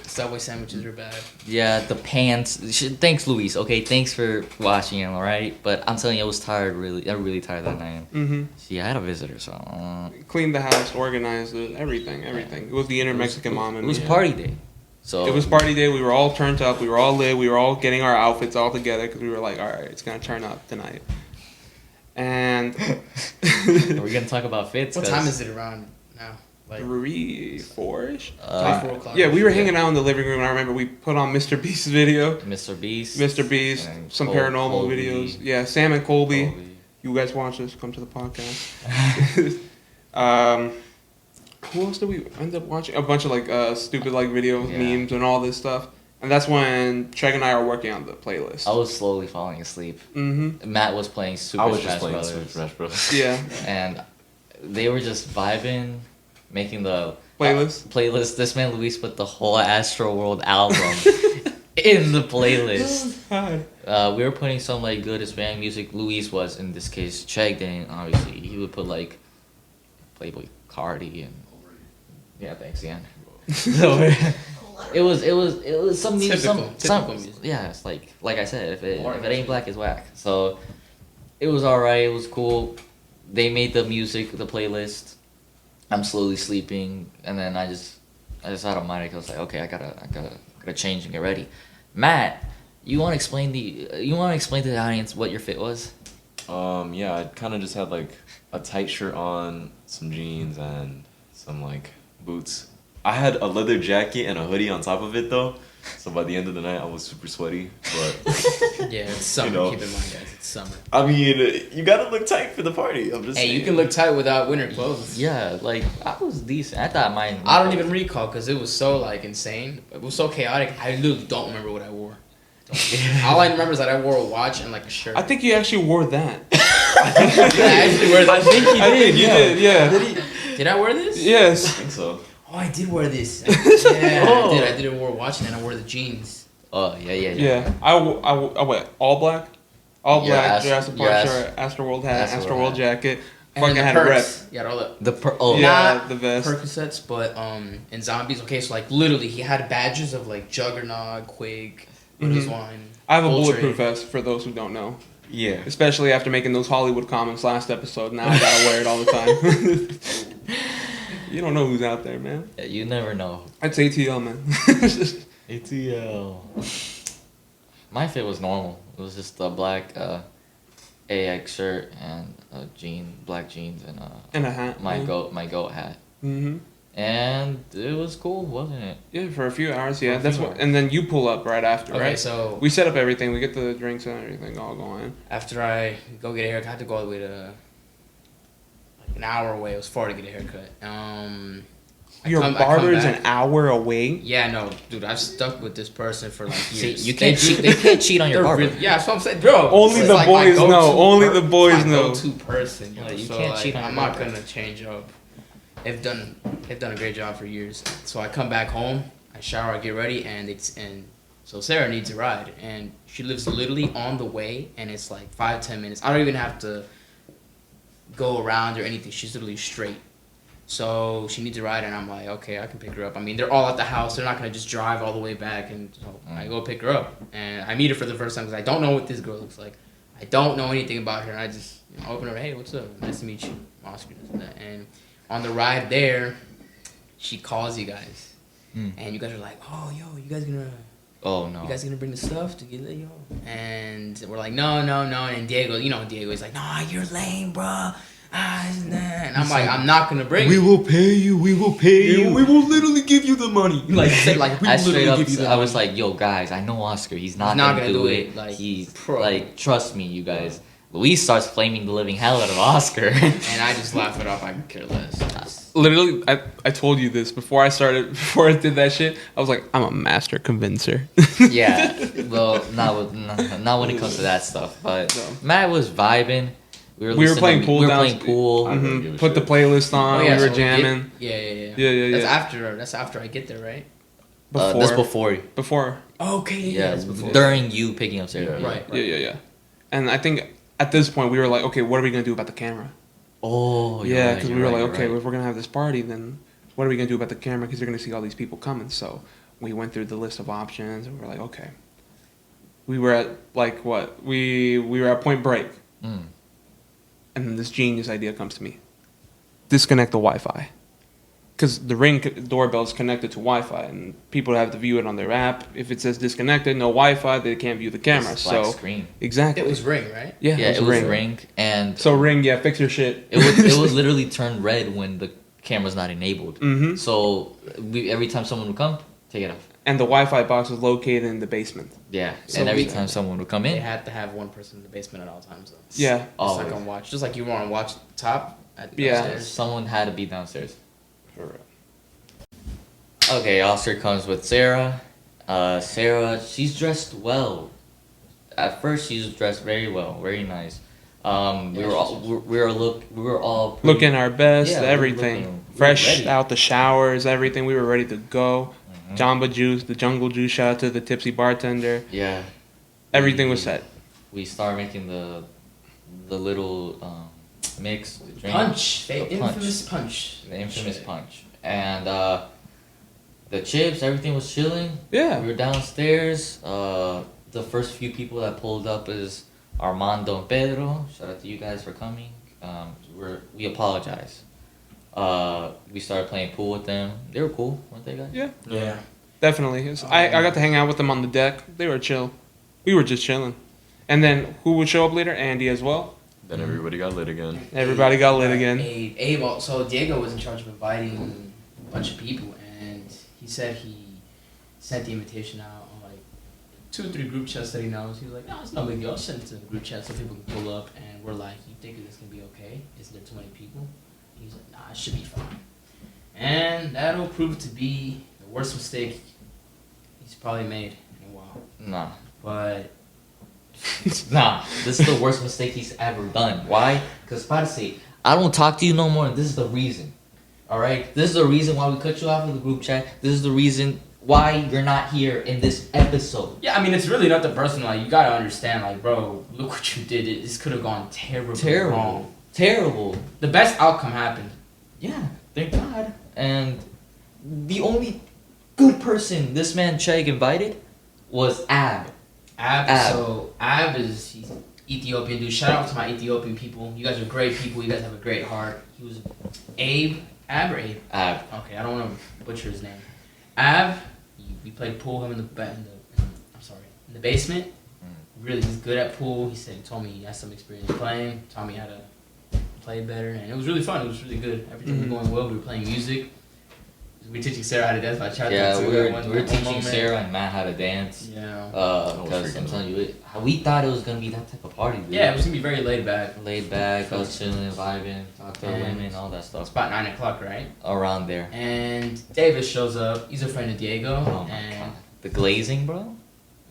Subway sandwiches are bad. yeah, the pants. Thanks, Luis. Okay, thanks for watching them, alright? But I'm telling you, I was tired, really. I'm really tired that night. Mm-hmm. See, I had a visitor, so. Cleaned the house, organized it, everything. It was the inner Mexican mom in It was me. party day. So It was party day. We were all turned up. We were all lit. We were all getting our outfits all together because we were like, all right, it's gonna turn up tonight. And Are we gonna talk about fits? What time is it around now? Like 3, 4-ish. 4 o'clock. Yeah, we were hanging out in the living room, and I remember we put on Mr. Beast's video. Mr. Beast. Mr. Beast, and some Col- paranormal Colby. videos. Yeah, Sam and Colby. Colby. You guys watch this? Come to the podcast. Who else did we end up watching? A bunch of like stupid like videos, Yeah. memes, and all this stuff. And that's when Treg and I are working on the playlist. I was slowly falling asleep. Mm-hmm. Matt was playing Super I was Smash just playing Brothers. Super Smash Bros. Yeah. And they were just vibing, making the Playlist. This man Luis put the whole Astro World album in the playlist. We were putting some like good Hispanic music. Luis was in this case. Chegg didn't obviously. He would put like Playboy Cardi and yeah, thanks again. So it was some music. Typical music. Yeah, it's like I said, if it ain't black, it's whack. So it was alright. It was cool. They made the music, the playlist. I'm slowly sleeping, and then I just automatic. I was like, okay, I gotta change and get ready. Matt, you want to explain to the audience what your fit was? Yeah, I kind of just had like a tight shirt on, some jeans, and some like boots. I had a leather jacket and a hoodie on top of it though, so by the end of the night I was super sweaty. But Yeah, it's summer. You know. Keep in mind, guys, it's summer. I mean, you gotta look tight for the party. I'm just Hey, saying. you can look tight without winter clothes. Yeah, like I was decent. I thought mine. I don't even recall because it was so like insane. It was so chaotic. I literally don't remember what I wore. All I remember is that I wore a watch and like a shirt. I think you actually wore that. I actually wear that. I think you did. Yeah. Did I wear this? I Yes. think so. Oh, I did wear this. Yeah, Oh. I did. I wore a watch and then I wore the jeans. Oh yeah. Yeah. I went all black. All Yeah, black. Jurassic Park shirt. Astroworld hat. Astroworld Astroworld jacket. And Fucking then had the a rep. perks. Yeah, all the Oh Yeah, Not the vest. Percocets, but in zombies. Okay, so like literally, he had badges of like Juggernaut, Quake, what is one? I have a Ultra. bulletproof vest for those who don't know. Yeah. Especially after making those Hollywood comments last episode. Now I gotta wear it all the time. You don't know who's out there, man. Yeah, you never know. It's ATL, man. ATL. My fit was normal. It was just a black AX shirt and black jeans and And a hat. my goat hat. Mm-hmm. And it was cool, wasn't it? Yeah, for a few hours. Yeah, For a that's few what. hours. And then you pull up right after, Okay, right? so We set up everything. We get the drinks and everything all going. after I go get a haircut, I had to go all the way to like an hour away. It was far to get a haircut. Your I come barber's back. an hour away. Yeah, no, dude, I've stuck with this person for like See, years. you can't cheat. They can't cheat on your They're barber. really- yeah, that's what I'm saying, bro. Only It's the like my boys go-to know. Only the boys my know. Go-to person. You, know? Like, you So, can't like, cheat on I'm your not barber. gonna change up. They've done a great job for years. So I come back home, I shower, I get ready, and so Sarah needs a ride, and she lives literally on the way, and it's like 5-10 minutes. I don't even have to go around or anything. She's literally straight. So she needs a ride, and I'm like, okay, I can pick her up. I mean, they're all at the house. They're not gonna just drive all the way back, and so I go pick her up, and I meet her for the first time because I don't know what this girl looks like. I don't know anything about her, and I just open her, hey, what's up? Nice to meet you, Oscar. This and that. And on the ride there, she calls you guys, and you guys are like, oh, yo, you guys gonna bring the stuff to get lit, yo? And we're like, no. And Diego, Diego's like, nah, you're lame, bro. And I'm like, I'm not gonna bring it. will pay you. We will pay you. We will literally give you the money. Like, said, like we I will straight literally up, give you the I was money. like, yo, guys, I know Oscar. He's not He's not gonna gonna do do it. it. Like, He's bro. like, trust me, you guys. Luis starts flaming the living hell out of Oscar. And I just laugh it off. I could care less. Literally, I told you this before I did that shit. I was like, I'm a master convincer. Yeah, well, not when it comes to that stuff. But No. Matt was vibing. We were We were playing pool We were down- playing pool. I don't give a Put the shit. playlist on. we were so jamming. Yeah. Yeah. That's after I get there, right? This before. Before. Okay. Yeah, that's before. during you picking up Sarah. Yeah. Right. Yeah. And I think at this point we were like, okay, what are we gonna do about the camera? Oh, you're Yeah, right, because you're we were right, like, you're okay, right. if we're gonna have this party, then what are we gonna do about the camera? Because you're gonna see all these people coming. So we went through the list of options, and we were like, okay. We were at like what? We were at Point Break, Mm. and then this genius idea comes to me: disconnect the Wi-Fi, because the Ring doorbell is connected to Wi-Fi, and people have to view it on their app. If it says disconnected, no Wi-Fi, they can't view the camera. It's black So screen. exactly, It was Ring, right? yeah, Yeah, it was Ring, and So Ring, yeah, fix your shit. it would literally turn red when the camera's not enabled. Mm-hmm. So every time someone would come, take it off. And the Wi-Fi box was located in the basement. Yeah, So and every we- time someone would come They in, had to have one person in the basement at all times, though. Yeah. Just always. like on watch, just like you were on watch top at the Yeah. upstairs. someone had to be downstairs. For real. Okay, Oscar comes with Sarah. Sarah, she's dressed well. At first, she was dressed very well, very nice. We were all pretty- Looking our best, Yeah, we were everything. looking- we were Fresh ready. out the showers, everything. We were ready to go. Mhm. Jamba Juice, the Jungle Juice. Shout out to the tipsy bartender. Yeah. Everything was set. We started making the little mix, the drink, Punch, the infamous punch. the infamous punch, and the chips. Everything was chilling. Yeah. We were downstairs. The first few people that pulled up is Armando and Pedro. Shout out to you guys for coming. We apologize. We started playing pool with them. They were cool, weren't they, guys? Yeah, Yeah. definitely. I got to hang out with them on the deck. They were chill. We were just chilling. And then who would show up later? Andy as well. Then everybody got lit again. Everybody got lit again. Abe, so Diego was in charge of inviting a bunch of people, and he said he sent the invitation out on like 2 or 3 group chats that he knows. He was like, no, it's no big deal. I'll send it to the group chat so people can pull up. And we're like, you think this can be okay? Isn't there too many people? He's like, nah, it should be fine. And that'll prove to be the worst mistake he's probably made in a while. Nah. But Nah, this is the worst mistake he's ever done. Why? Because, Parsi, I don't talk to you no more. This is the reason. Alright? This is the reason why we cut you off of the group chat. This is the reason why you're not here in this episode. yeah, I mean, it's really nothing personal. Like, you gotta understand, like, bro, look what you did. This could have gone terribly wrong. Terrible. The best outcome happened. Yeah, thank God. And the only good person this man Chegg invited was Ab. Ab. So Ab he's Ethiopian dude. Shout out to my Ethiopian people. You guys are great people. You guys have a great heart. He was Ab or Abe? Ab. Okay, I don't want to butcher his name. Ab, we played pool him in the basement. Really, he's good at pool. He told me he has some experience playing. Taught me how to play better, and it was really fun. It was really good. Everything was going well. We were playing music. We were teaching Sarah how to dance by chat. Yeah, we were teaching Sarah and Matt how to dance. Yeah. Because I'm telling you, we thought it was gonna be that type of party. Dude. Yeah, it was gonna be very laid back. Laid back, us chilling, vibing, talk to women, all that stuff. It's about 9 o'clock, right? Around there. And Davis shows up. He's a friend of Diego. Oh my and God. The glazing, bro.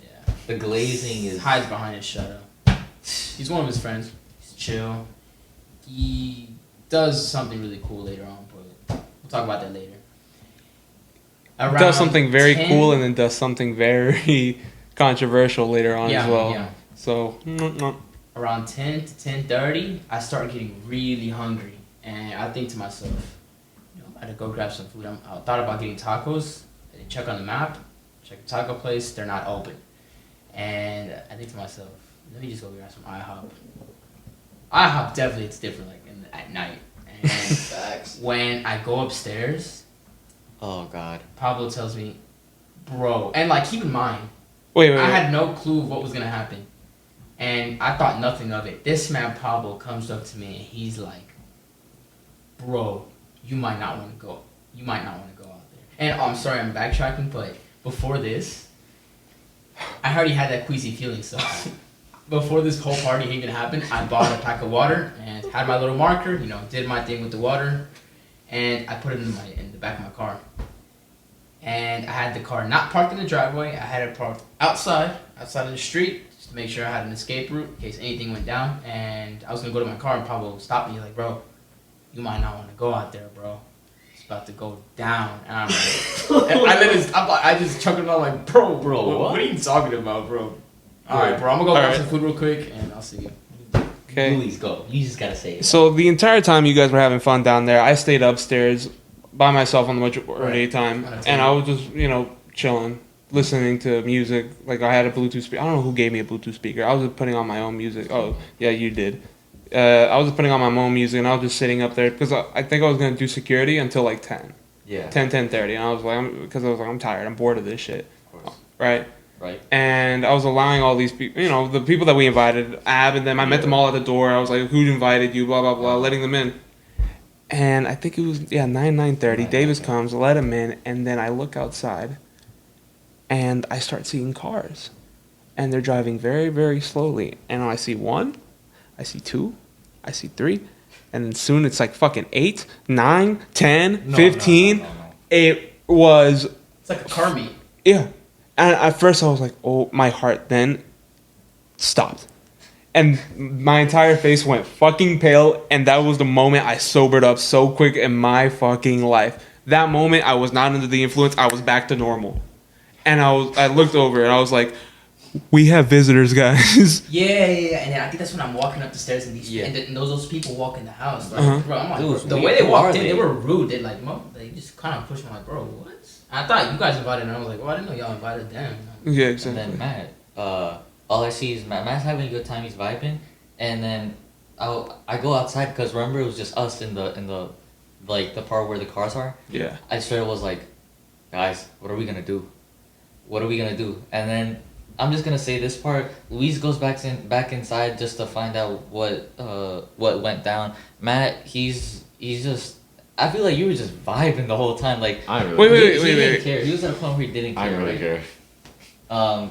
Yeah. The glazing is hides behind his shadow. He's one of his friends. He's chill. He does something really cool later on, but we'll talk about that later. Does something very 10 cool and then does something very controversial later on as well. Yeah. So Around 10 to 10:30, I start getting really hungry, and I think to myself, I gotta go grab some food. I thought about getting tacos. I didn't check on the map. Check the taco place. They're not open, and I think to myself, let me just go grab some IHOP. IHOP definitely it's different, like at night. And when I go upstairs, oh God. Pablo tells me, bro, and like keep in mind, wait. I had no clue what was gonna happen, and I thought nothing of it. This man Pablo comes up to me and he's like, bro, you might not want to go. You might not want to go out there. And I'm sorry, I'm backtracking, but before this, I already had that queasy feeling. So before this whole party even happened, I bought a pack of water and had my little marker. Did my thing with the water, and I put it in the back of my car. And I had the car not parked in the driveway. I had it parked outside of the street, just to make sure I had an escape route in case anything went down. And I was gonna go to my car, and Pablo stopped me like, bro, you might not want to go out there, bro. It's about to go down. And I'm like, and I just chuckled and I'm like, bro, what are you talking about, bro? All right, bro, I'm gonna go grab some food real quick, and I'll see you. Okay. Louis, go. You just gotta say it. So the entire time you guys were having fun down there, I stayed upstairs by myself on the majority of the time, and I was just chilling, listening to music. Like I had a Bluetooth speaker. I don't know who gave me a Bluetooth speaker. I was just putting on my own music. Oh yeah, you did. I was just putting on my own music, and I was just sitting up there because I think I was gonna do security until like 10. Yeah. 10:30, and I was like, I'm tired. I'm bored of this shit. Of course. Right. Right. And I was allowing all these people, the people that we invited, Ab, and them. I met them all at the door. I was like, who invited you? Blah blah blah, letting them in. And I think it was 9:30. Davis comes, let him in, and then I look outside, and I start seeing cars, and they're driving very very slowly. And I see 1, I see 2, I see 3, and then soon it's like fucking 8, 9, 10, 15. No. It was. It's like a car meet. Yeah. And at first I was like, oh, my heart then stopped. And my entire face went fucking pale, and that was the moment I sobered up so quick in my fucking life. That moment I was not under the influence, I was back to normal. And I looked over and I was like, we have visitors, guys. Yeah. And then I think that's when I'm walking up the stairs and and those people walk in the house. Like, bro, I'm like, Dude, the way they walked in, they were rude. They they just kind of pushed me like, bro, what? I thought you guys invited them. I was like, well, I didn't know y'all invited them. Yeah, exactly. And then Matt, all I see is Matt's having a good time. He's vibing, and then I go outside because remember it was just us in the like the part where the cars are. Yeah. I straight was like, guys, what are we gonna do? What are we gonna do? And then I'm just gonna say this part. Luis goes back inside just to find out what went down. Matt, he's just. I feel like you were just vibing the whole time. Like I really he didn't care. He was at a point where he didn't care. I really care.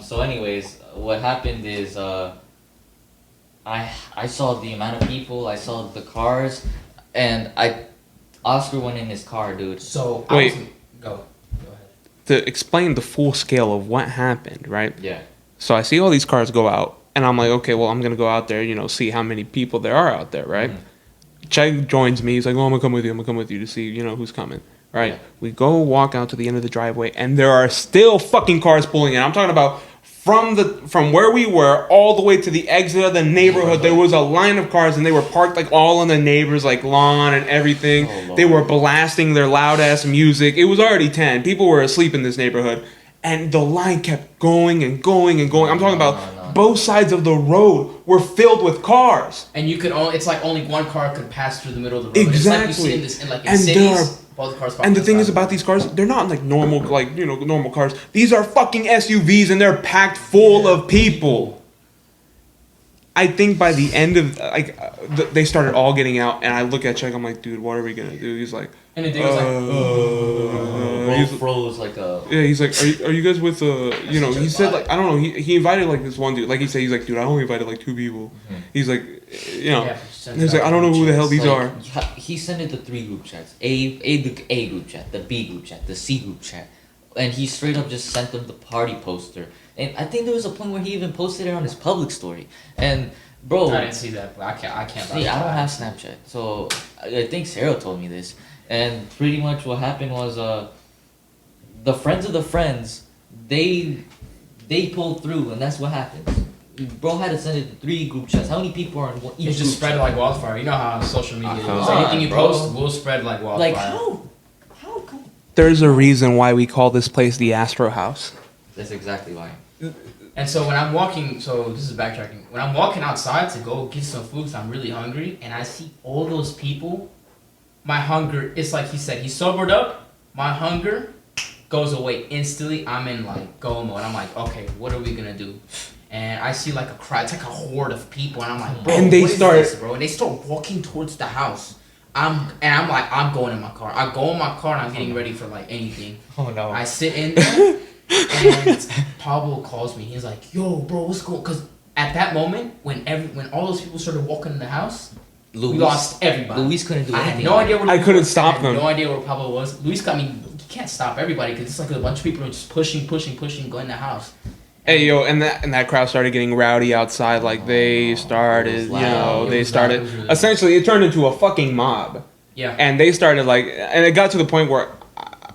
So anyways, what happened is I saw the amount of people, I saw the cars, and Oscar went in his car, dude. So Wait. Go ahead. To explain the full scale of what happened, right? Yeah. So I see all these cars go out, and I'm like, okay, well, I'm gonna go out there, see how many people there are out there, right? Chegg joins me. He's like, oh, I'm gonna come with you to see, who's coming, right? Yeah. We go walk out to the end of the driveway, and there are still fucking cars pulling in. I'm talking about from where we were all the way to the exit of the neighborhood. There was a line of cars, and they were parked like all on the neighbor's like lawn and everything. Oh, they were blasting their loud ass music. It was already 10. People were asleep in this neighborhood, and the line kept going and going and going. I'm talking about both sides of the road were filled with cars. And you could it's like only one car could pass through the middle of the road. Exactly. It's like you see in And cities, both cars. And the thing is about these cars, they're not like normal, normal cars. These are fucking SUVs, and they're packed full of people. I think by the end of they started all getting out, and I look at Chuck. I'm like, dude, what are we gonna do? He's like, and the dude was like, froze like a. yeah. He's like, are you guys with He said like I don't know. He invited like this one dude. Like he said, he's like, dude, I only invited like 2 people. He's like, he's like, I don't know who the hell these are. He sent it to 3 group chats. A group chat, the B group chat, the C group chat. And he straight up just sent them the party poster. And I think there was a point where he even posted it on his public story. And bro, I didn't see that, but I can't. See, I don't have Snapchat, so I think Sarah told me this. And pretty much what happened was the friends of the friends, they pulled through, and that's what happens. Bro had to send it to 3 group chats. How many people are in each? It just spread like wildfire. You know how social media is. Come Anything you bro. post will spread like wildfire. Like how come? There's a reason why we call this place the Astrohouse. That's exactly why. And so when I'm walking, so this is backtracking. When I'm walking outside to go get some food, 'cause I'm really hungry, and I see all those people, my hunger, it's like he said, he sobered up, my hunger goes away instantly. I'm in like go mode. I'm like, okay, what are we gonna do? And I see like a crowd, it's like a horde of people, and I'm like, bro, and they what is start, this, bro? And they start walking towards the house. I'm like, I'm going in my car. I go in my car and I'm getting ready for like anything. Oh no. I sit in there. And Pablo calls me. He's like, "Yo, bro, what's going?" Because at that moment, when all those people started walking in the house, we lost everybody. Luis couldn't do I anything. had no idea where. I couldn't stop them. No idea where Pablo was. Luis got me. You can't stop everybody because it's like a bunch of people are just pushing, going in the house. Hey yo, and that crowd started getting rowdy outside. Like they started, essentially it turned into a fucking mob. Yeah. And they started and it got to the point where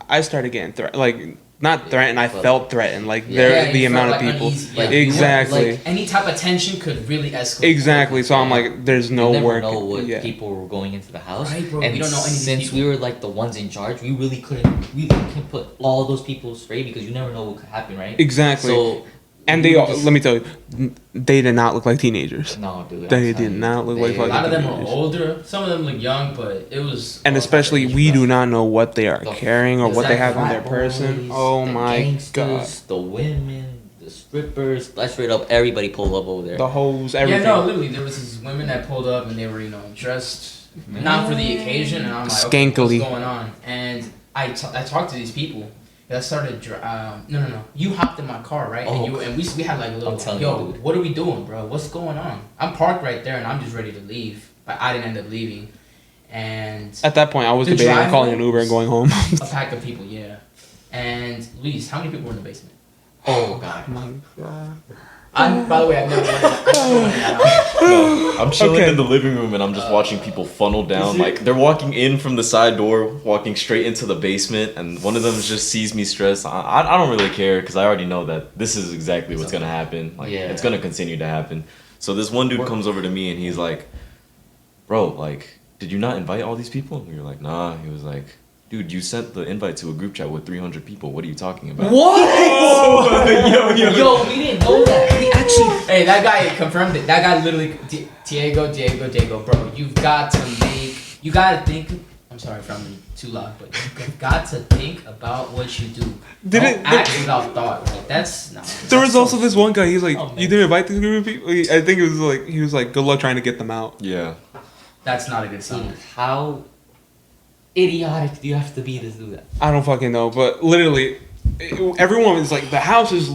I started getting not threatened. I felt threatened. Like the amount of people. Like, exactly. Like any type of tension could really escalate. Exactly. So I'm like, there's no you never work. know what people were going into the house. Right, bro. And we don't know any of these since people. we were like the ones in charge, we really couldn't put all those people straight because you never know what could happen, right? Exactly. So. And let me tell you, they did not look like teenagers. No, dude. They did not look like fucking teenagers. A lot of them were older. Some of them look young, but it was. And especially, we do not know what they are carrying or what they have on their Boys, person. Oh the my gangsters, god. The women, the strippers, like straight up, everybody pulled up over there. The hoes, everything. Yeah, no, literally, there was these women that pulled up and they were, dressed not for the occasion, and I'm like, okay, Skankily. what's going on? And I talked to these people. I started. No. You hopped in my car, right? Oh. And we had like a little. telling Yo, you, dude. what are we doing, bro? What's going on? I'm parked right there, and I'm just ready to leave, but I didn't end up leaving. And At that point, I was The debating on drive calling an home Uber and going home. a pack of people, yeah. And Luis, how many people were in the basement? Oh god. By the way, I've never went in that. No, I'm chilling Okay. in the living room and I'm just watching people funnel down. Like they're walking in from the side door, walking straight into the basement, and one of them just sees me stressed. I don't really care because I already know that this is exactly what's gonna happen. Like Yeah. it's gonna continue to happen. So this one dude comes over to me and he's like, "Bro, like, did you not invite all these people?" And we were like, "Nah." He was like, "Dude, you sent the invite to a group chat with 300 people. What are you talking about?" What? Yo, we didn't know that. We actually. Hey, that guy confirmed it. That guy literally, Diego, bro, you got to think I'm sorry if I'm too loud, but you've got to think about what you do. Don't act without thought. Like that's not. There was also this one guy. He's like, Oh, man. you didn't invite this group of people. I think it was like he was like, good luck trying to get them out. Yeah. That's not a good sign. Dude, how idiotic do you have to be to do that? I don't fucking know, but literally, everyone is like, the house is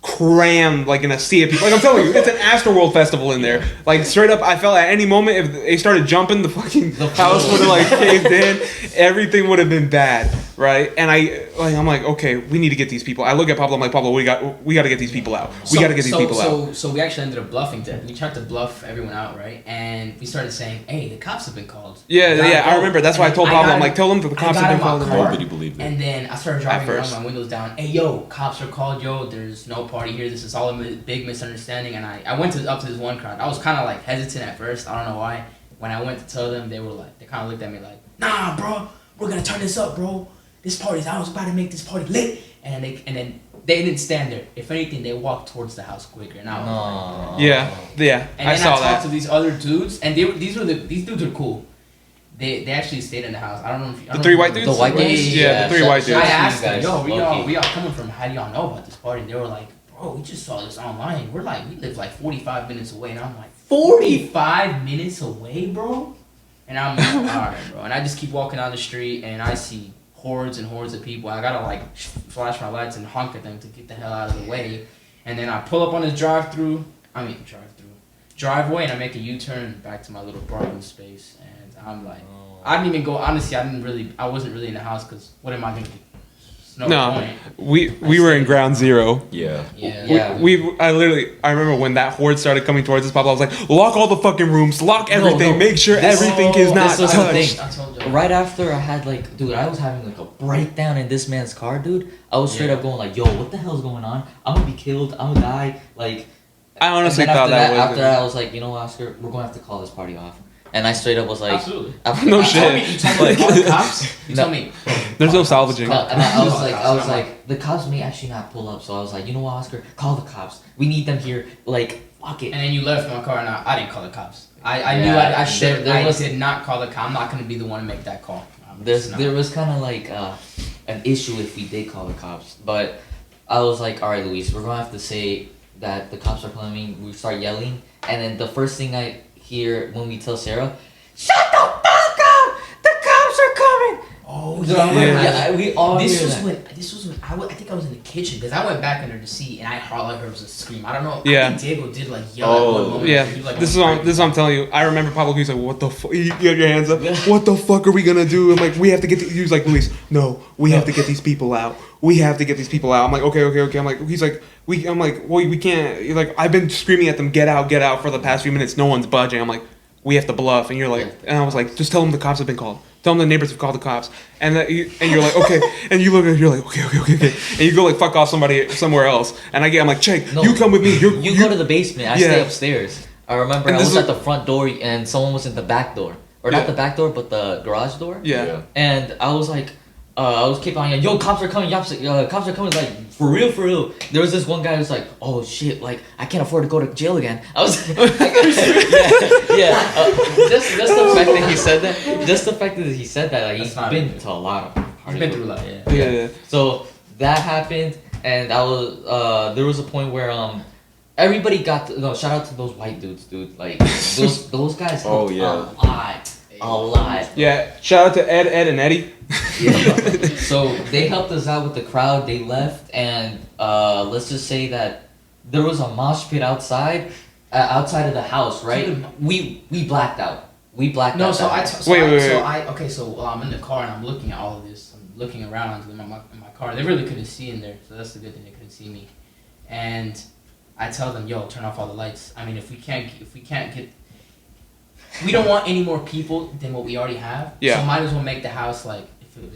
crammed like in a sea of people. Like I'm telling you, it's an Astroworld festival in there. Like straight up, I felt at any moment if they started jumping, the fucking house would have like caved in. Everything would have been bad, right? And I'm like, okay, we need to get these people. I look at Pablo, I'm like, Pablo, we got to get these people out. We got to get these people out. So we actually ended up bluffing them. We tried to bluff everyone out, right? And we started saying, "Hey, the cops have been called." Yeah, I remember. That's why I told Pablo, I'm like, tell them that the cops have been called. Nobody believed it. And then I started driving around, my windows down. Hey, yo, cops are called, yo. There's no party here. This is all a big misunderstanding. And I went up to this one crowd. I was kind of like hesitant at first. I don't know why. When I went to tell them, they kind of looked at me like, "Nah, bro, we're gonna turn this up, bro. This party's. I was about to make this party lit." And then they didn't stand there. If anything, they walked towards the house quicker. And I was like, Yeah. and I then saw I talked that. to these other dudes, and these dudes are cool. They actually stayed in the house. I don't know if you, I The don't three know white if you- dudes? The white dudes? Yeah, the three white dudes. I Shout out to asked you them, guys. yo, we Okay. all coming from? How do y'all know about this party? And they were like, bro, we just saw this online. We live like 45 minutes away, and I'm like, 45 minutes away, bro? And I'm like, all right, bro. And I just keep walking down the street, and I see hordes and hordes of people. I gotta like flash my lights and honk at them to get the hell out of the way. And then I pull up on this driveway, and I make a U-turn back to my little parking space. And I'm like, I didn't even go. Honestly, I wasn't really in the house because what am I gonna do? There's no point. We were in ground zero. Yeah. Yeah. I remember when that horde started coming towards us, Pablo, I was like, lock all the fucking rooms, lock everything, no. make sure everything is not This was the touched. thing. I told you. Right after I had like, dude, I was having like a breakdown in this man's car, dude. I was straight up going like, yo, what the hell's going on? I'm gonna be killed. I'm gonna die. Like, I honestly and then thought that was after that, I was like, you know, Oscar, we're gonna have to call this party off. And I straight up was like, Absolutely. No You shit. told me to call the cops. You No. told me. There's no salvaging. And I was I'm like, the cops may actually not pull up. So I was like, you know what, Oscar, call the cops. We need them here. Like, fuck it. And then you left my car, and I didn't call the cops. I Yeah, knew I should. there I was- did not call the cops. I'm not gonna be the one to make that call. There was kind of like an issue if we did call the cops, but I was like, all right, Luis, we're gonna have to say that the cops are coming. We start yelling, and then the first thing I hear when we tell Sarah, "Shut the fuck up! The cops are coming!" Oh We all This hear was that. when I think I was in the kitchen because I went back under to see, and all I heard was a scream. I don't know. Yeah. I think Diego did like yell at one moment. Yeah, He was, like, this going is what I'm telling you. I remember Pablo, he was like, what the fuck? You have your hands up. What the fuck are we gonna do? I'm like, we have to get, he was like, Luis, no, we have to get these people out. We have to get these people out. I'm like, okay. I'm like, he's like, I'm like, well, we can't. You're like, I've been screaming at them, get out for the past few minutes. No one's budging. I'm like, we have to bluff. And you're like, and I was like, just tell them the cops have been called. Tell them the neighbors have called the cops. And you're like, okay. And you look at, you're like, okay. And you go like, fuck off somewhere else. And I'm like, Che, No, you come with me. You go to the basement. I stay Yeah. upstairs. I remember And I this was is- at the front door and someone was in the back door, or Yeah. not the back door, but the garage door. Yeah. And I was like, I was keep on yelling, yo, cops are coming, cops are coming, like, for real. There was this one guy who was like, oh shit, like, I can't afford to go to jail again. I was just the fact that he said that, like, That's he's not been good. to a lot of He's parties. been through a lot. Yeah. Yeah. So that happened, and I was there was a point where everybody got shout out to those white dudes, dude. Like those guys helped a lot. Yeah. Shout out to Ed, and Eddie. Yeah. So they helped us out with the crowd. They left, and let's just say that there was a mosh pit outside of the house, right? We blacked out. We blacked No, out. so that I night. so I'm in the car and I'm looking at all of this. I'm looking around in my car. They really couldn't see in there, so that's the good thing. They couldn't see me. And I tell them, yo, turn off all the lights. I mean, if we can't get, we don't want any more people than what we already have. Yeah. So might as well make the house like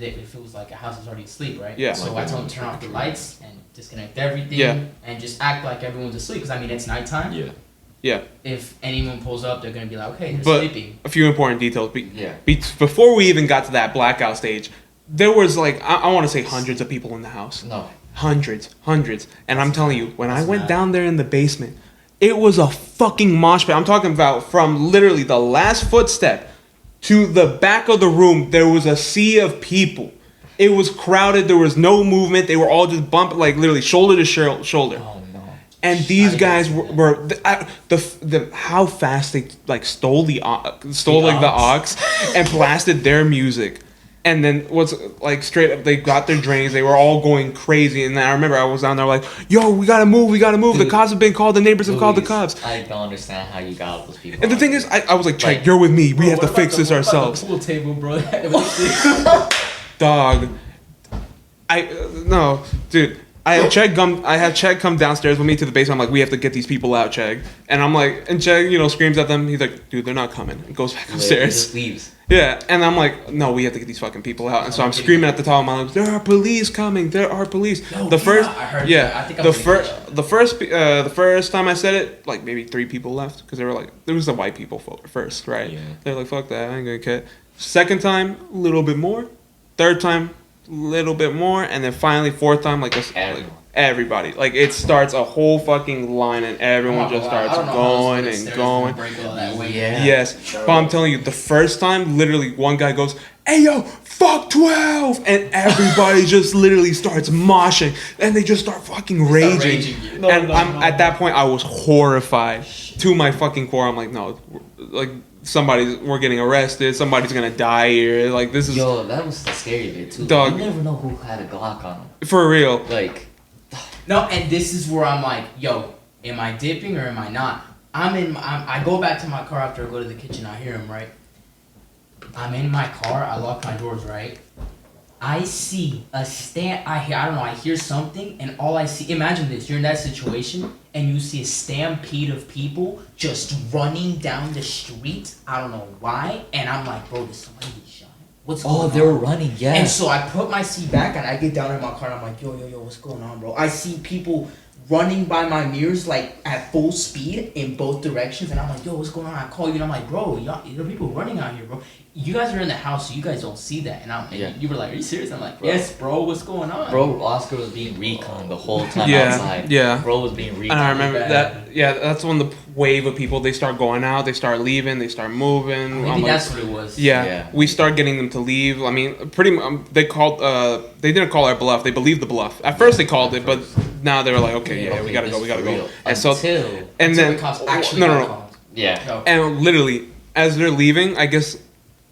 if it was like a house that's already asleep, right? Yeah. So I told them turn off the lights and disconnect everything. Yeah. And just act like everyone's asleep because I mean it's nighttime. Yeah. Yeah. If anyone pulls up, they're gonna be like, okay, they're But sleeping. a few important details. Yeah. Before we even got to that blackout stage, there was like I want to say hundreds of people in the house. No. Hundreds. And I'm telling you, when I went mad. down there in the basement, it was a fucking mosh pit. I'm talking about from literally the last footstep to the back of the room, there was a sea of people. It was crowded. There was no movement. They were all just bumping, like literally shoulder to shoulder. Oh no! And these guys were how fast they like stole the aux and blasted their music. And then what's like straight up, they got their drinks. They were all going crazy. And then I remember I was down there like, "Yo, we gotta move. Dude, the cops have been called. The neighbors have called the cops." I don't understand how you got all those people. And the thing is, I was like, "Check, you're with me. We have to fix this ourselves." Pool table, bro. Dog, no, dude. I have Chegg come downstairs with me to the basement. I'm like, we have to get these people out, Chegg. And I'm like, and Chegg, screams at them. He's like, dude, they're not coming. And goes back upstairs. Just leaves. Yeah, and I'm like, no, we have to get these fucking people out. And so I'm screaming at the top of my lungs, there are police coming. There are police. No, the first, I heard yeah, that. I think I the first time I said it, like maybe 3 people left because they were like, there was the white people first, right? Yeah. They're like, fuck that, I ain't gonna care. Second time, a little bit more. Third time, a little bit more, and then finally fourth time, like everybody. Like it starts a whole fucking line, and everyone just starts going and going. Yeah. Yes, but I'm telling you, the first time, literally, one guy goes, "Hey yo, fuck 12," and everybody just literally starts moshing, and they just start fucking raging. At that point, I was horrified to my fucking core. I'm like, no, like. We're getting arrested. Somebody's gonna die here. Like this is. Yo, that was the scary bit too. Dog. You never know who had a Glock on them. For real. Like. No, and this is where I'm like, yo, am I dipping or am I not? I go back to my car after I go to the kitchen. I hear him, right? I'm in my car. I lock my doors, right? I see a I hear something, and all I see, imagine this, you're in that situation, and you see a stampede of people just running down the street, I don't know why, and I'm like, bro, did somebody get shot? What's going on? Oh, they were running, yeah. And so I put my seat back, and I get down in my car, and I'm like, yo, what's going on, bro? I see people running by my mirrors, like, at full speed in both directions, and I'm like, yo, what's going on? I call you, and I'm like, bro, there are people running out here, bro. You guys are in the house, so you guys don't see that. And you were like, are you serious? I'm like, yes, bro, what's going on? Bro, Oscar was being reconned the whole time outside. Yeah. Bro was being reconned. And I remember that, that's when the wave of people, they start going out, they start leaving, they start moving. Maybe that's what it was. Yeah, we start getting them to leave. I mean, pretty much, they didn't call our bluff, they believed the bluff. At first they called it, but now they were like, okay, we gotta go. And then, the cops actually no. Yeah. And literally, as they're leaving, I guess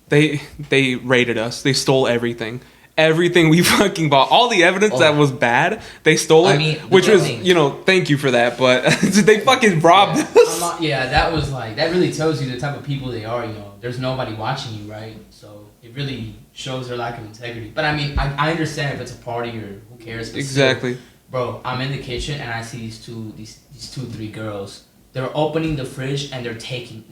they raided us. They stole everything. Everything we fucking bought. All the evidence that was bad, they stole it. I mean, which was, thank you for that, but they fucking robbed us. That really tells you the type of people they are, There's nobody watching you, right? So it really shows their lack of integrity. But I mean, I understand if it's a party or who cares. Exactly. Still, bro, I'm in the kitchen and I see these 2-3 girls. They're opening the fridge and they're taking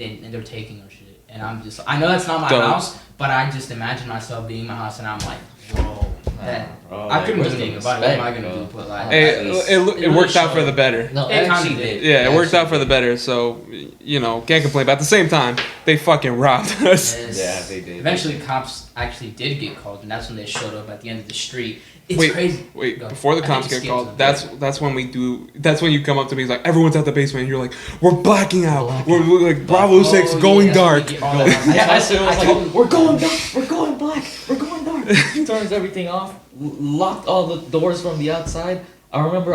our shit. And I know that's not my house, but I just imagine myself being in my house and I'm like, bro, I couldn't do anything about it. What am I gonna do? But like, it worked out for the better. No, it actually did. Yeah, it worked out for the better. So, can't complain. But at the same time, they fucking robbed us. Yes. Yeah, they did. Eventually, cops actually did get called, and that's when they showed up at the end of the street. It's crazy. Wait, before the cops get called, that's when you come up to me, it's like, everyone's at the basement, and you're like, we're blacking out. We're like, Bravo 6 going dark. I said, we're going dark. We're going black. We're going dark. Turns everything off. Locked all the doors from the outside. I remember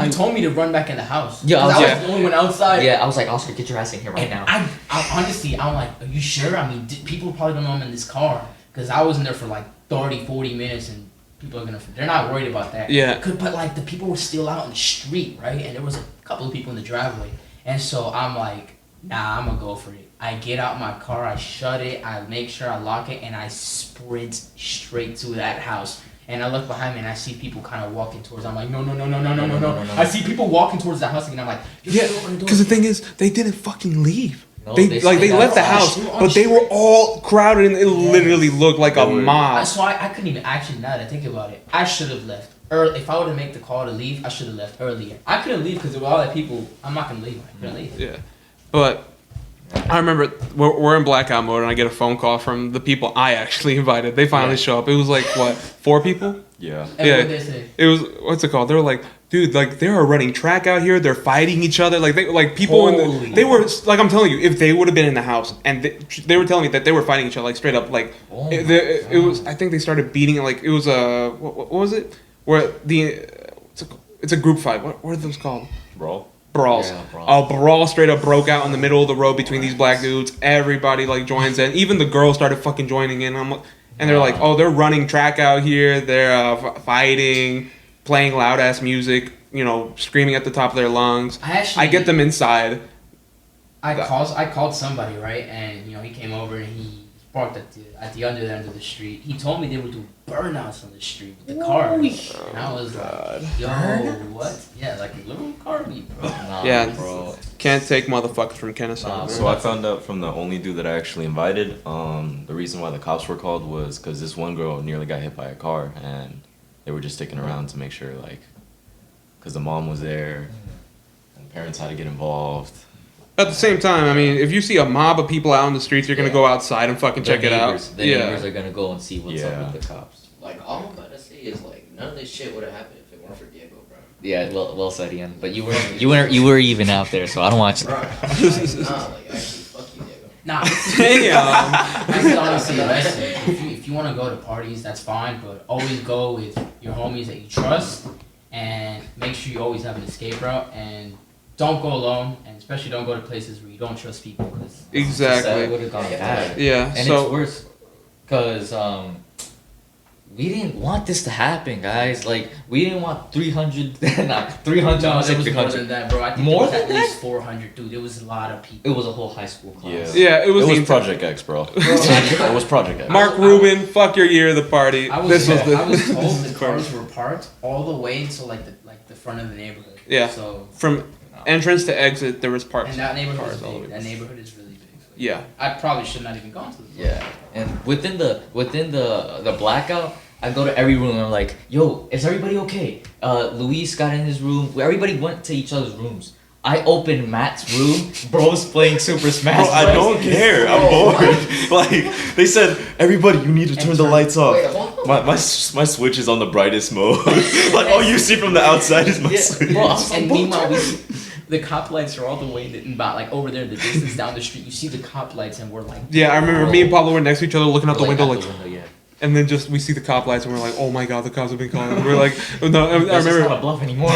you told me to run back in the house. Yeah, I was the only one outside. Yeah, I was like, Oscar, get your ass in here right now. I honestly, I'm like, are you sure? I mean, people probably don't know I'm in this car. Because I was in there for like 30, 40 minutes and people they're not worried about that. Yeah. But like the people were still out in the street, right? And there was a couple of people in the driveway. And so I'm like, nah, I'm gonna go for it. I get out my car, I shut it, I make sure I lock it, and I sprint straight to that house. And I look behind me and I see people kind of walking towards. I'm like, no. I see people walking towards the house and I'm like, yeah, because the thing is, they didn't fucking leave. No, they left the house, but they were all crowded and it literally looked like a mob. So I couldn't even, actually, now that I think about it, I should have left early. If I were to make the call to leave, I should have left earlier. I couldn't leave because there were all that people. I'm not going to leave. I couldn't leave. Yeah. But I remember we're in blackout mode and I get a phone call from the people I actually invited. They finally show up. It was like, 4 people? Yeah. And what did they say? It was, what's it called? They were like, dude, like they were running track out here. They're fighting each other. Like people they were like, I'm telling you, if they would have been in the house and they were telling me that they were fighting each other like straight up. Like it was. I think they started beating it. Like it was a what was it? Where it's a group fight. What are those called? Brawls. Yeah, brawls. A brawl straight up broke out in the middle of the road between these black dudes. Everybody like joins in. Even the girls started fucking joining in. And they're like, oh, they're running track out here. They're fighting, playing loud ass music. You know, screaming at the top of their lungs. I get them inside. I called somebody, right, and you know he came over and he parked at the other end of the street. He told me they would do burnouts on the street with the car, and I was like, "Yo, what? Yeah, like a little car beat, bro." Yeah, bro. Can't take motherfuckers from Kennesaw. So I found out from the only dude that I actually invited. The reason why the cops were called was because this one girl nearly got hit by a car, and they were just sticking around to make sure, like, because the mom was there, and the parents had to get involved. At the same time, I mean, if you see a mob of people out on the streets, you're gonna go outside and fucking check it out. The neighbors are gonna go and see what's up with the cops. Like, all I'm about to say is, like, none of this shit would have happened if it weren't for Diego, bro. Yeah, well said, Ian. But you were even out there, so I don't want you. Bro, like, actually, fuck you, Diego. Nah, Damn. this is honestly listen. If you want to go to parties, that's fine, but always go with your homies that you trust, and make sure you always have an escape route, and don't go alone, and especially don't go to places where you don't trust people. Cause Exactly. It would have gone bad. Yeah. And So it's worse, cause we didn't want this to happen, guys. Like we didn't want 300, not 300. no, I there was was like more 300. than that, bro. I think More there was than at least 400, dude. There was a lot of people. It was a whole high school class. yeah, it was Project X, bro. It was Project X. Mark Rubin, fuck your year of the party. I was told the the cars were parked all the way until like the front of the neighborhood. Yeah. So from entrance to exit there was parks. and that neighborhood is Cars all big. over. That neighborhood is really big. So Yeah. I probably should not even gone to the Yeah, and within the blackout, I go to every room and I'm like, "Yo, is everybody okay?" Luis got in his room. Everybody went to each other's rooms. I opened Matt's room. Bro's playing Super Smash. Bro, I don't care. I'm bored. Like they said, everybody, you need to turn the lights off. Wait, hold on. My switch is on the brightest mode. Like all you see from the outside is my switch. Bro, I'm so And bored. meanwhile, the cop lights are all the way about like over there, the distance down the street. You see the cop lights, and we're like, Yeah, I remember me and Pablo were next to each other looking out the window like, yeah. and then just we see the cop lights and we're like, oh my god, the cops have been calling. And we're like, no, I It's just not remember. a bluff anymore.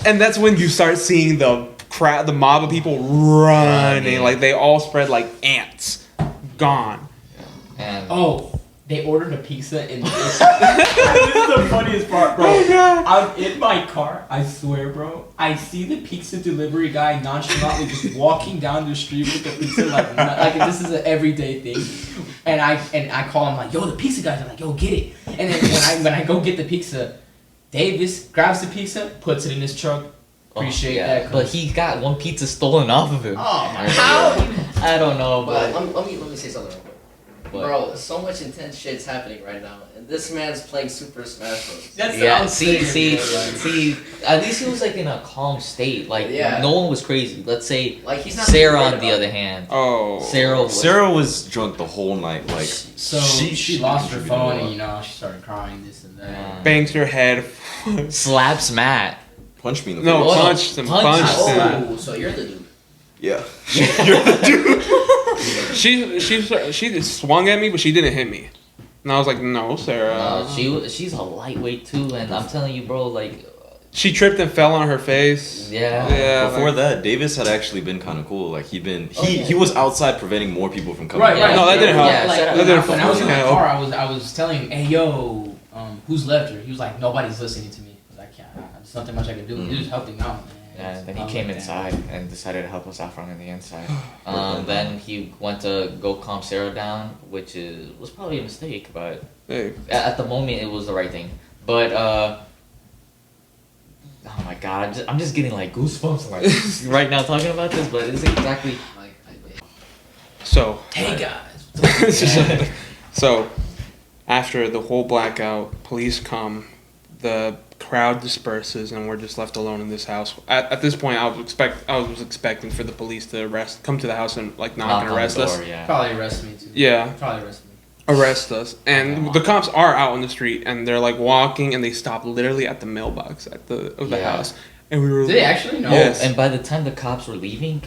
And that's when you start seeing the crowd, the mob of people running, like they all spread like ants, gone. And oh, they ordered a pizza in this. This is the funniest part, bro. Oh god. I'm in my car, I swear, bro. I see the pizza delivery guy nonchalantly just walking down the street with the pizza, like this is an everyday thing. And I call him like, yo, the pizza guy's like, yo, get it. And then when I go get the pizza, Davis grabs the pizza, puts it in his truck. Appreciate that. But he got one pizza stolen off of him. Oh my How? god. I don't know, But but let me say something real quick. What? Bro, so much intense shit's happening right now, and this man's playing Super Smash Bros. That's what I yeah, was see, saying, bro. at least he was like in a calm state. Like Yeah. no one was crazy. Let's say Like he's not Sarah worried on the about other it. hand. Oh. Sarah was drunk the whole night. Like So she lost her contributed phone a lot. and you know she started crying this and that. Bangs her head. slaps Matt. Punched me in the No, face. Oh, punched him. punch. Punched him. Oh, so you're the dude. Yeah. She just swung at me, but she didn't hit me. And I was like, no, Sarah. She's a lightweight too, and I'm telling you, bro, like She tripped and fell on her face. yeah. Yeah. Before like- that, Davis had actually been kind of cool. Like he yeah. was outside preventing more people from coming. Right, in. right. No, that didn't help. Yeah, Like, that didn't when I was in the help. car, I was telling him, hey yo, who's left her? He was like, nobody's listening to me. I was like, yeah, there's nothing much I can do. He was helping out, man. Yeah, and then he I was came like, inside and decided to help us out from the inside. Then he went to go calm Sarah down, which was probably a mistake, but Hey. at the moment it was the right thing. But oh my god, I'm just getting like goosebumps like right now talking about this, but it's exactly Like, So. Hey guys. So, after the whole blackout, police come, the crowd disperses, and we're just left alone in this house. At this point, I was expecting for the police to come to the house and like knock and on the arrest us. door, yeah. Probably arrest me too. Yeah. Probably arrest me. arrest us, and the cops are out on the street, and they're like walking, and they stop literally at the mailbox of the house, and we were. Did they actually? No. Yes. And by the time the cops were leaving,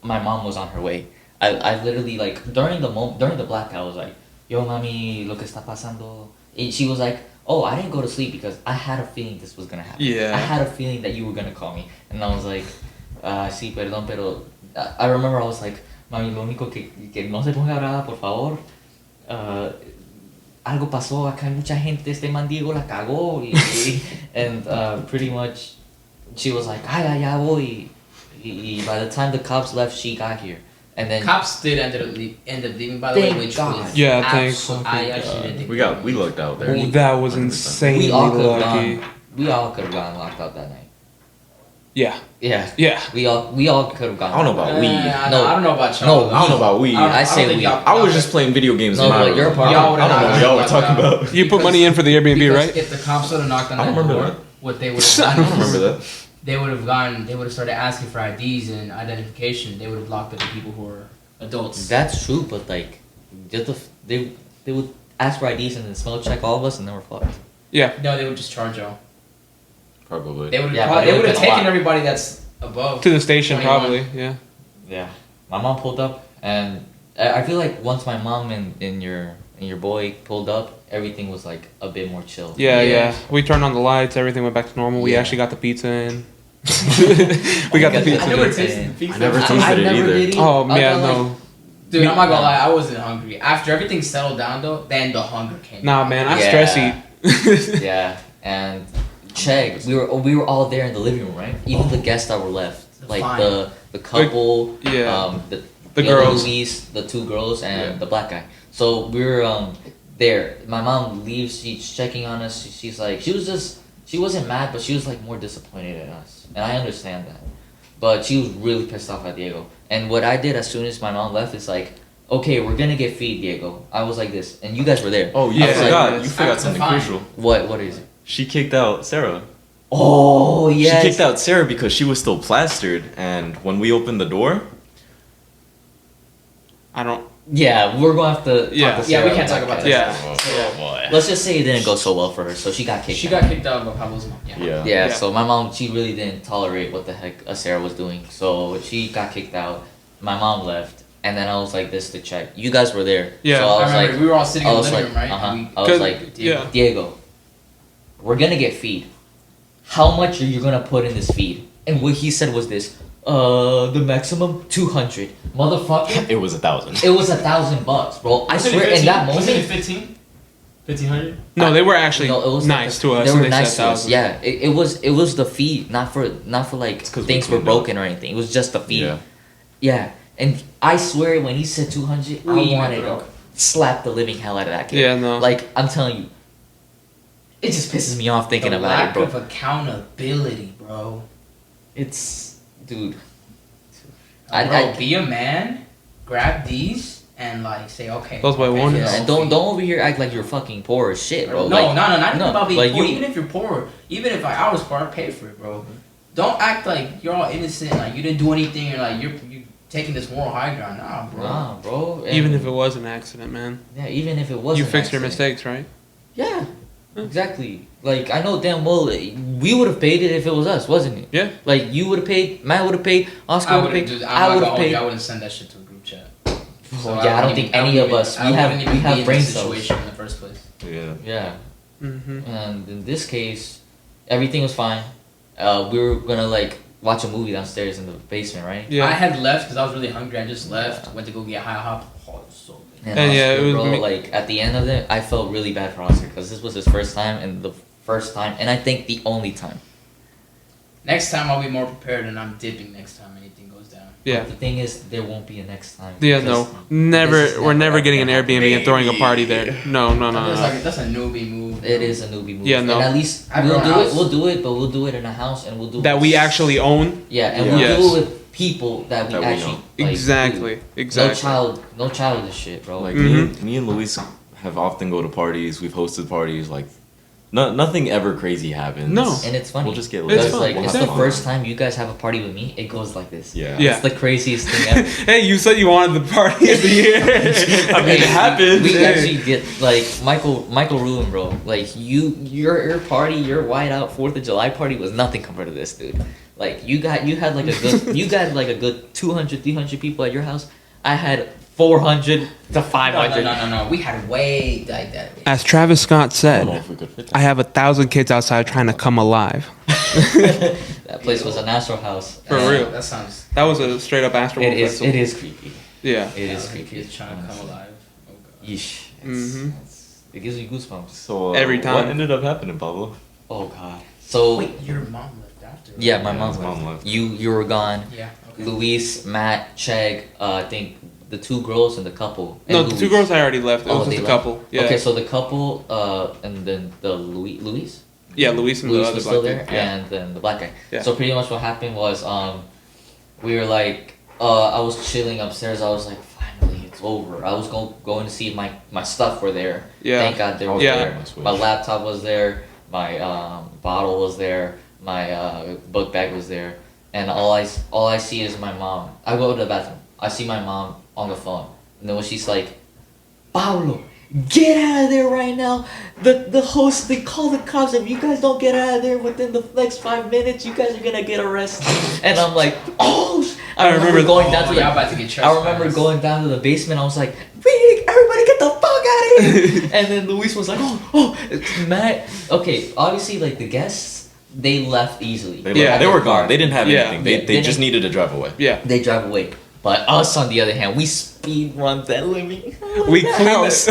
my mom was on her way. I literally like during the blackout, I was like, "Yo, mami, lo que está pasando?" And she was like, "Oh, I didn't go to sleep because I had a feeling this was gonna happen. Yeah. I had a feeling that you were gonna call me." And I was like, "Sí, perdón, pero." I remember I was like, "Mami, lo único que no se ponga brava, por favor. Algo pasó, acá hay mucha gente, este man Diego la cagó." And pretty much, she was like, "Ay, ya voy." By the time the cops left, she got here. And then Cops did end up leaving, by the way, Thank which God. was Yeah, thanks. I actually didn't think We lucked out there. That was 100%. insanely we all could have lucky. gone. We all could have gotten locked out that night. Yeah. Yeah. Yeah. We all could have gone. I don't know about we. No. I don't know about No, y'all. I don't know about we. I say think we. y'all- I was just playing video games. No, in my but room. your apartment. Y'all I don't know what y'all were talking about. You put money in for the Airbnb, because right? If the cops would have knocked on I that don't remember door, that. what they would have I done don't remember that. they would have started asking for IDs and identification. They would have locked up the people who were adults. That's true, but like, they would ask for IDs and then smell check all of us, and then we're fucked. Yeah. No, they would just charge y'all. Probably. They would Yeah, have but it would've been a taken lot. everybody that's above. To the station, 21. probably. Yeah. Yeah. My mom pulled up, and I feel like once my mom and your boy pulled up, everything was like a bit more chill. Yeah, Yeah. yeah. We turned on the lights. Everything went back to normal. We Yeah. actually got the pizza in. we got the I pizza. I never in. tasted the pizza. I never I tasted it never either. did Oh I yeah, felt like- no. Dude, I'm not gonna lie, I wasn't hungry. After everything settled down though, then the hunger came. Nah, man. I Yeah. stress eat. Yeah, and check. We were all there in the living room, right? Even the guests that were left, like Fine. the couple, Yeah. the The other girls. Louise, the two girls, and Yeah. the black guy. So we were there. My mom leaves. She's checking on us. She's like, she wasn't mad, but she was like more disappointed in us, and I understand that. But she was really pissed off at Diego. And what I did as soon as my mom left is like, okay, we're gonna get feed, Diego. I was like this, and you guys were there. Oh, Yeah, you forgot. yes. You forgot That's something fine. crucial. What is it? She kicked out Sarah. Oh yes. She kicked out Sarah because she was still plastered, and when we opened the door, I don't. Yeah, we're going to have to. Yeah. talk to Yeah, we Sarah can't talk that. about that. Yeah. Let's just say it didn't go so well for her, so she got kicked. She out. got kicked out by Pablo's mom. Yeah. yeah. Yeah, Yeah. so my mom, she really didn't tolerate what the heck Sarah was doing, so she got kicked out. My mom left, and then I was like this to check. You guys were there, Yeah. So I I was remember like, we were all sitting I in the was living like, room, right? And I was 'Cause- like, yeah. Diego, we're gonna get feed. How much are you gonna put in this feed? And what he said was this, the maximum 200. Motherfucker, It was 1,000. it was $1,000, bro. I Wasn't it swear, in 15? that Wasn't it moment, 15? 1,500? No, they were actually no, it was nice like to us. They and were nice said to us. 1,000. Yeah, it was the feed, not for like It's 'cause we things were cleaned up. broken or anything. It was just the feed. Yeah. Yeah, and I swear when he said 200, I We wanted broke. to slap the living hell out of that kid. Yeah, no. Like I'm telling you, it just pisses me off thinking The about lack it, bro. of accountability, bro. It's dude. Bro, be a man, grab these, and like say, okay. Those boy okay, won't. Yeah, and don't over here act like you're fucking poor as shit, bro. No, Like, not even no, about being like poor. you- Even if you're poor, even if I was poor, I'd pay for it, bro. Don't act like you're all innocent, like you didn't do anything, or like you taking this moral high ground. Nah, bro. Nah, bro. And- Even if it was an accident, man. yeah, even if it was You an fixed your accident. mistakes, right? Yeah, exactly. Like I know damn well we would have paid it if it was us, wasn't it? Yeah. Like you would have paid, Matt would have paid, Oscar I would have wouldn't paid, do. I would have paid. I wouldn't send that shit to a group chat. So Yeah, I don't think any of us. We have brain cells. situation in the first place. Yeah. Yeah, Mm-hmm. and in this case, everything was fine. We were gonna like watch a movie downstairs in the basement, right? Yeah. I had left because I was really hungry. I just left. Went to go get high hop. Oh, it was so good. And yeah, it was bro, me- like at the end of it, I felt really bad for Oscar because this was his first time and the first time, and I think the only time. Next time I'll be more prepared, and I'm dipping next time anything goes down. Yeah. But the thing is, there won't be a next time. Yeah, because no. Never. this is We're never getting an gonna happen. Airbnb and throwing a party there. No, no, no, That's no. like that's a newbie move. It is a newbie move. Yeah, no. And at least At we'll our do house. it. We'll do it, but we'll do it in a house, and we'll do That it we actually own. Yeah, and Yeah. we'll Yes. do it with people that we That we actually know. like, Exactly. do. Exactly. No childish shit, bro. Like Mhm. me and Luis have often go to parties. We've hosted parties. Like nothing ever crazy happens. No. And it's funny. We'll just get because fun. like We'll it's have the fun. first time you guys have a party with me. It goes like this. Yeah. Yeah. It's the craziest thing ever. Hey, you said you wanted the party of the year. I mean, it happened. We Yeah. actually get like Michael Rubin, bro. Like your party, your whiteout 4th of July party was nothing compared to this, dude. Like you got like a good 200, 300 people at your house. I had 400 to 500. No. We had way like that. As Travis Scott I don't know said, if we could fit that. I have 1,000 kids outside trying to come alive. That place was an Astrohouse. For And real. That sounds. That was a straight up Astro It is. festival. It is creepy. Yeah. It is Yeah, creepy. kids trying to come honestly. alive. Oh god. Yeesh. Mhm. It gives you goosebumps. So Every time. what ended up happening, Pablo? Oh god. So Wait, your mom left after. right? yeah, my Yeah, mom his mom left. left. You were gone. Yeah. Okay. Luis, Matt, Chegg, I think the 2 girls and the couple. And No, the 2 Luis. girls I already left. It Oh, was they just a left? couple. Yeah. Okay, so the couple, and then the Luis. Yeah, Luis and the Luis other was black still there, dude. Yeah. and then the black guy. Yeah. So pretty much what happened was, we were like, I was chilling upstairs. I was like, finally, it's over. I was going to see if my stuff were there. Yeah. Thank God they were Yeah. there. My laptop was there. My bottle was there. My book bag was there. And all I see is my mom. I go to the bathroom. I see my mom on the phone, and then when she's like, Pablo, get out of there right now. The host, they call the cops. If you guys don't get out of there within the next 5 minutes, you guys are gonna get arrested. And I'm like, oh! I remember going down to y'all about to get I remember trespassed. going down to the basement. I was like, everybody get the fuck out of here! And then Luis was like, it's Matt. Okay, obviously, like the guests, they left easily. Yeah, They were gone. They didn't have Yeah. anything. They They just didn't- needed to drive away. Yeah. They drive away. But us, on the other hand, we speed run that living. We the cleaned, house.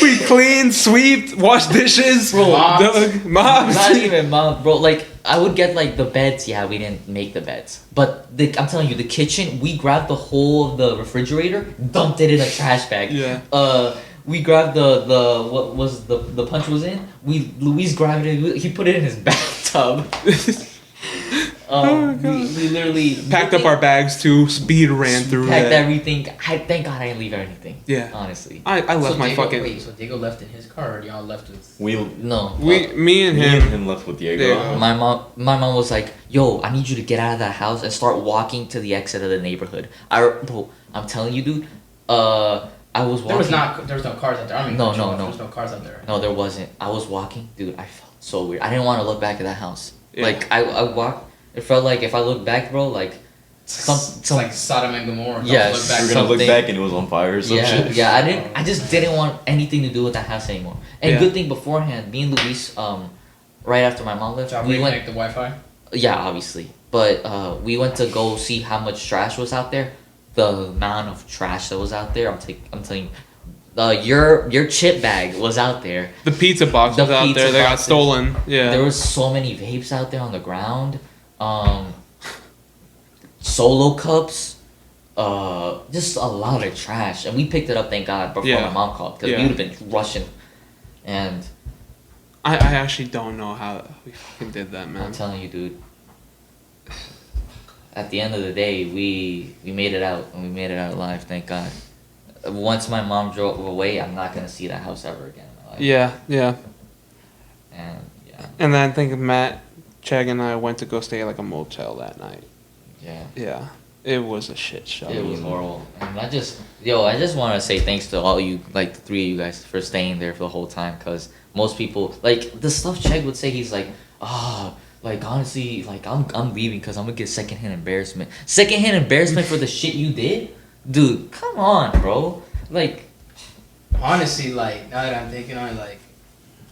we cleaned, sweeped, washed dishes, Bro, mops. Not even mom, bro. Like I would get like the beds. Yeah, we didn't make the beds, but I'm telling you, the kitchen. We grabbed the whole of the refrigerator, dumped it in a trash bag. Yeah. We grabbed the what was the punch was in. Luis grabbed it. He put it in his bathtub. We literally Packed up our bags too. Speed ran through packed it. everything. Thank God I didn't leave anything. Yeah. Honestly. I left So my Diego, fucking. Wait, so Diego left in his car, or y'all left with? We, No. Me and me him. and him left with Diego. Diego. My mom was like, "Yo, I need you to get out of that house and start walking to the exit of the neighborhood." Bro, I'm telling you, dude. I was walking. There was no cars out there. I mean, No. There was no cars out there. No, there wasn't. I was walking, dude. I felt so weird. I didn't want to look back at that house. Yeah. Like I walked. It felt like if I looked back, bro, like It's like Sodom and Gomorrah. Don't Yes. look back. We were gonna look something- back and it was on fire or some shit. yeah. I just didn't want anything to do with that house anymore. And Yeah. good thing beforehand, me and Luis, right after my mom left, Y'all we went. reconnect the Wi-Fi. Yeah, obviously. But we went to go see how much trash was out there. The amount of trash that was out there, I'm telling you, your chip bag was out there. The pizza box The was out pizza there. They got boxes. stolen. Yeah. There was so many vapes out there on the ground. Solo cups. Just a lot of trash, and we picked it up. Thank God before Yeah. my mom called because Yeah. we would have been rushing. And I actually don't know how we fucking did that, I'm man. telling you, dude. At the end of the day, we made it out, and we made it out alive. Thank God. Once my mom drove away, I'm not gonna see that house ever again in my life. Yeah. And yeah, And then I think Matt, Chegg, and I went to go stay at like a motel that night. yeah. Yeah. It was a shit show. It was horrible. And I just want to say thanks to all you, like the 3 of you guys, for staying there for the whole time. Cause most people, like the stuff Chegg would say, he's like, like honestly, like I'm leaving because I'm gonna get secondhand embarrassment. Secondhand embarrassment for the shit you did, dude. Come on, bro. Like, Honestly, like now that I'm thinking on it, like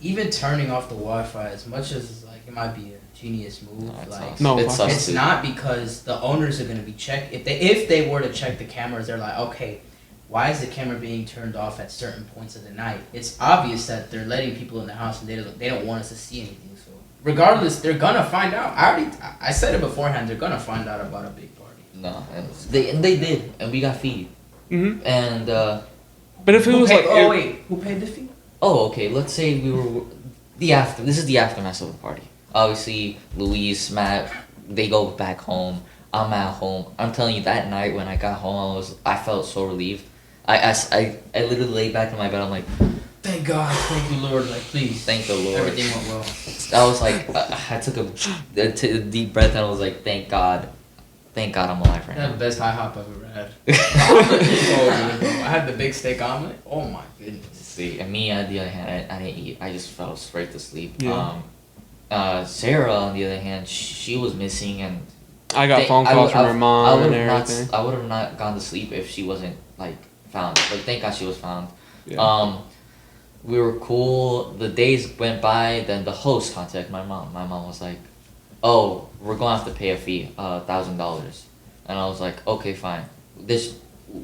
even turning off the Wi-Fi, as much as like it might be a genius move, no, it's like us. No, it's fuck us it's too. not, because the owners are gonna be checked. If they were to check the cameras, they're like, okay, why is the camera being turned off at certain points of the night? It's obvious that they're letting people in the house and they don't want us to see anything. So regardless, they're gonna find out. I said it beforehand. They're gonna find out about a big party. No, and they did, and we got feed. Hmm. And But if it was like, oh wait, who paid the fee? okay, let's say we were this is the aftermath of the party. Obviously, Luis, Matt, they go back home. I'm at home. I'm telling you, that night when I got home, I felt so relieved. I literally laid back in my bed. I'm like, thank God, thank you, Lord. Like, please. Thank the Lord. Everything went well. I was like, I took a deep breath and I was like, thank God I'm alive right I had now. the best high hop I've ever had. I had the big steak omelet. Oh my goodness. See, and me on the other hand, I didn't eat. I just fell straight to sleep. Yeah. Sarah on the other hand, she was missing, and I got phone calls from her mom and everything. I would have not gone to sleep if she wasn't like found. But thank God she was found. Yeah. We were cool. The days went by. Then the host contacted my mom. My mom was like, "Oh, we're going to have to pay a fee, $1,000." And I was like, "Okay, fine."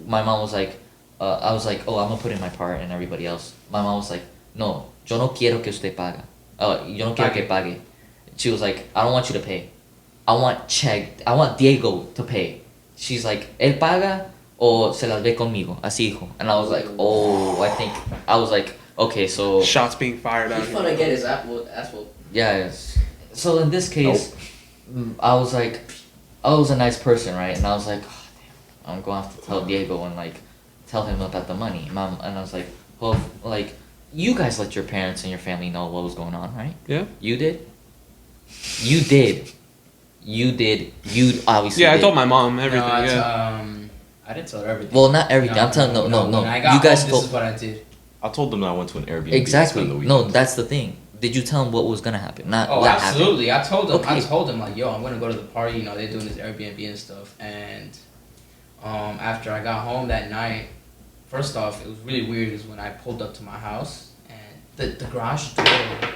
My mom was like, I was like, "Oh, I'm gonna put in my part," and everybody else. My mom was like, "No, yo no quiero que usted paga. Yo no quiero que pague." She was like, "I don't want you to pay. I want Diego to pay." She's like, "Él paga o se las ve conmigo, así hijo." And I was like, "Oh, I was like, okay, so Shots being fired out He's here. gonna get his ass whooped. yes." So in this case, I was like, I was a nice person, right? And I was like, oh, damn, I'm going to have to tell Diego and like tell him about the money, mom. And I was like, well, like you guys let your parents and your family know what was going on, right? Yeah. You did. You did. You obviously. Yeah, I did. told my mom everything. No, Yeah. I didn't tell her everything. Well, not everything. I'm telling no. When I got You guys home, told. this is what I did. I told them that I went to an Airbnb. Exactly. To spend the No, weekend. that's the thing. Did you tell him what was gonna happen? Not Oh, what absolutely. I told them. Okay. I told them like, yo, I'm gonna go to the party. You know, they're doing this Airbnb and stuff. And after I got home that night, first off, it was really weird. Is when I pulled up to my house and the garage door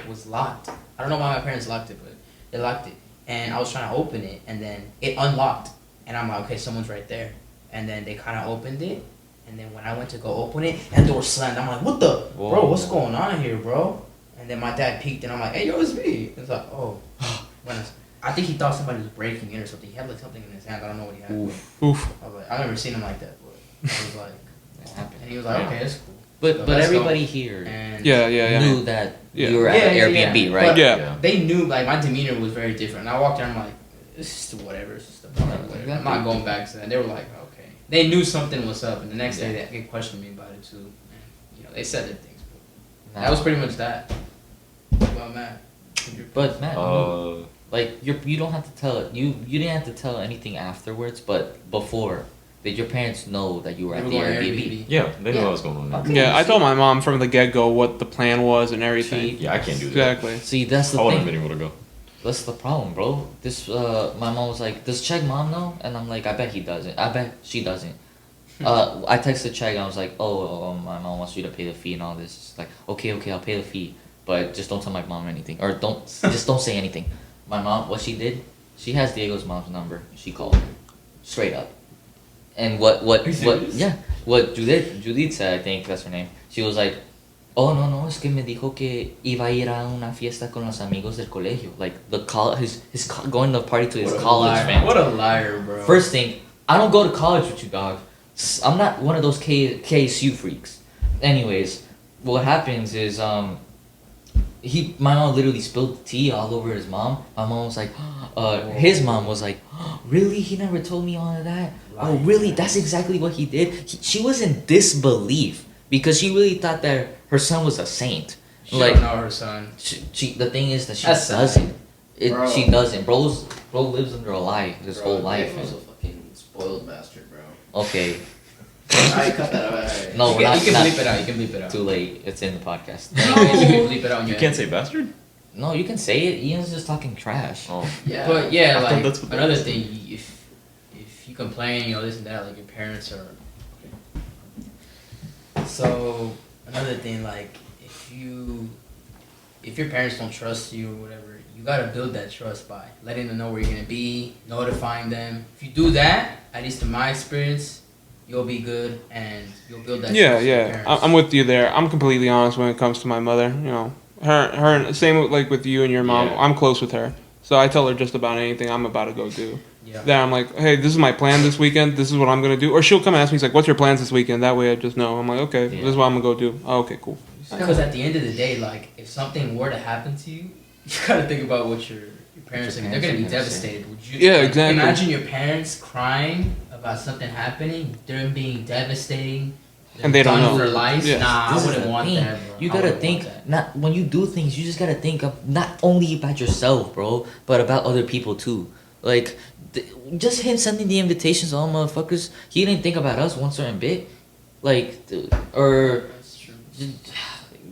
was locked. I don't know why my parents locked it, but they locked it. And I was trying to open it, and then it unlocked. And I'm like, okay, someone's right there. And then they kind of opened it. And then when I went to go open it, that door slammed. I'm like, what the? Whoa. Bro, what's going on here, bro? And then my dad peeked, and I'm like, hey, yo, it's me. It's like, oh. I think he thought somebody was breaking in or something. He had like something in his hand. I don't know what he had. Oof. I was like, I've never seen him like that. But I was like, It happened. and he was like, okay, that's cool. But So let's everybody go. here And Yeah. knew that Yeah. you were at the Airbnb, right? But Yeah. they knew, like, my demeanor was very different. And I walked there, I'm like, it's just whatever. It's just a bar. Whatever. I'm not going back to that. They were like, okay. They knew something was up. And the next day, they questioned me about it, too. And, you know, they said their things. But that was pretty much that. What about Matt? But Matt, Uh, like you don't have to tell it. You didn't have to tell anything afterwards, but before, did your parents know that you were at the Airbnb? yeah, they knew Yeah. what was going on there. Okay. Yeah, I told my mom from the get go what the plan was and everything. Yeah, I can't do that. Exactly. See, that's the I wouldn't have thing. been able to go. That's the problem, bro. This my mom was like, "Does Chegg mom know?" And I'm like, "I bet he doesn't. I bet she doesn't." I texted Chegg and I was like, "Oh, my mom wants you to pay the fee and all this." It's like, okay, I'll pay the fee, but just don't tell my mom anything, or just don't say anything. My mom, what she did, she has Diego's mom's number. She called her, straight up. And what Judith said, I think that's her name. She was like, "Oh no, es que me dijo que iba a ir a una fiesta con los amigos del colegio." Like going to a party to his college friends. What a liar, bro. First thing, I don't go to college with you, dog. I'm not one of those KSU freaks. Anyways, what happens is my mom literally spilled tea all over his mom. My mom was like, his mom was like, "Really? He never told me all of that? Oh, really? That's exactly what he did?" She was in disbelief because she really thought that her son was a saint. She don't know her son. She the thing is that she That's sad. doesn't. Bro. She doesn't. Bro lives under a lie his whole life. He was a fucking spoiled bastard, bro. Okay. Alright, cut that out. Alright. No, you we're can, not. you can not bleep it out. You can bleep it out. Too late. It's in the podcast. You can bleep it out. on You your can't end. say bastard? No, you can say it. Ian's just talking trash. Oh. Yeah. But yeah, I thought like that's what that another was. thing, if you complain, you know this and that, like your parents are. So another thing, like if your parents don't trust you or whatever, you gotta build that trust by letting them know where you're gonna be, notifying them. If you do that, at least in my experience, you'll be good and you'll build that. Yeah, trust with your yeah. parents. I'm with you there. I'm completely honest when it comes to my mother. You know, her same like with you and your mom. Yeah. I'm close with her, so I tell her just about anything I'm about to go do. Yeah. Then I'm like, hey, this is my plan this weekend. This is what I'm gonna do. Or she'll come ask me, she's like, what's your plans this weekend? That way I just know. I'm like, okay, Yeah. this is what I'm gonna go do. Oh, okay, cool. Because at the end of the day, like if something were to happen to you, you gotta think about what your parents are. They're gonna be devastated. Would you? Yeah, like, exactly. Imagine your parents crying about something happening, them being devastating. And they don't Done know. for life? Yeah. Nah, This I is wouldn't the want thing. that, bro. You I gotta wouldn't think, want that. not when you do things, you just gotta think of not only about yourself, bro, but about other people too. Like, just him sending the invitations to all motherfuckers, he didn't think about us one certain bit. Like, or That's true.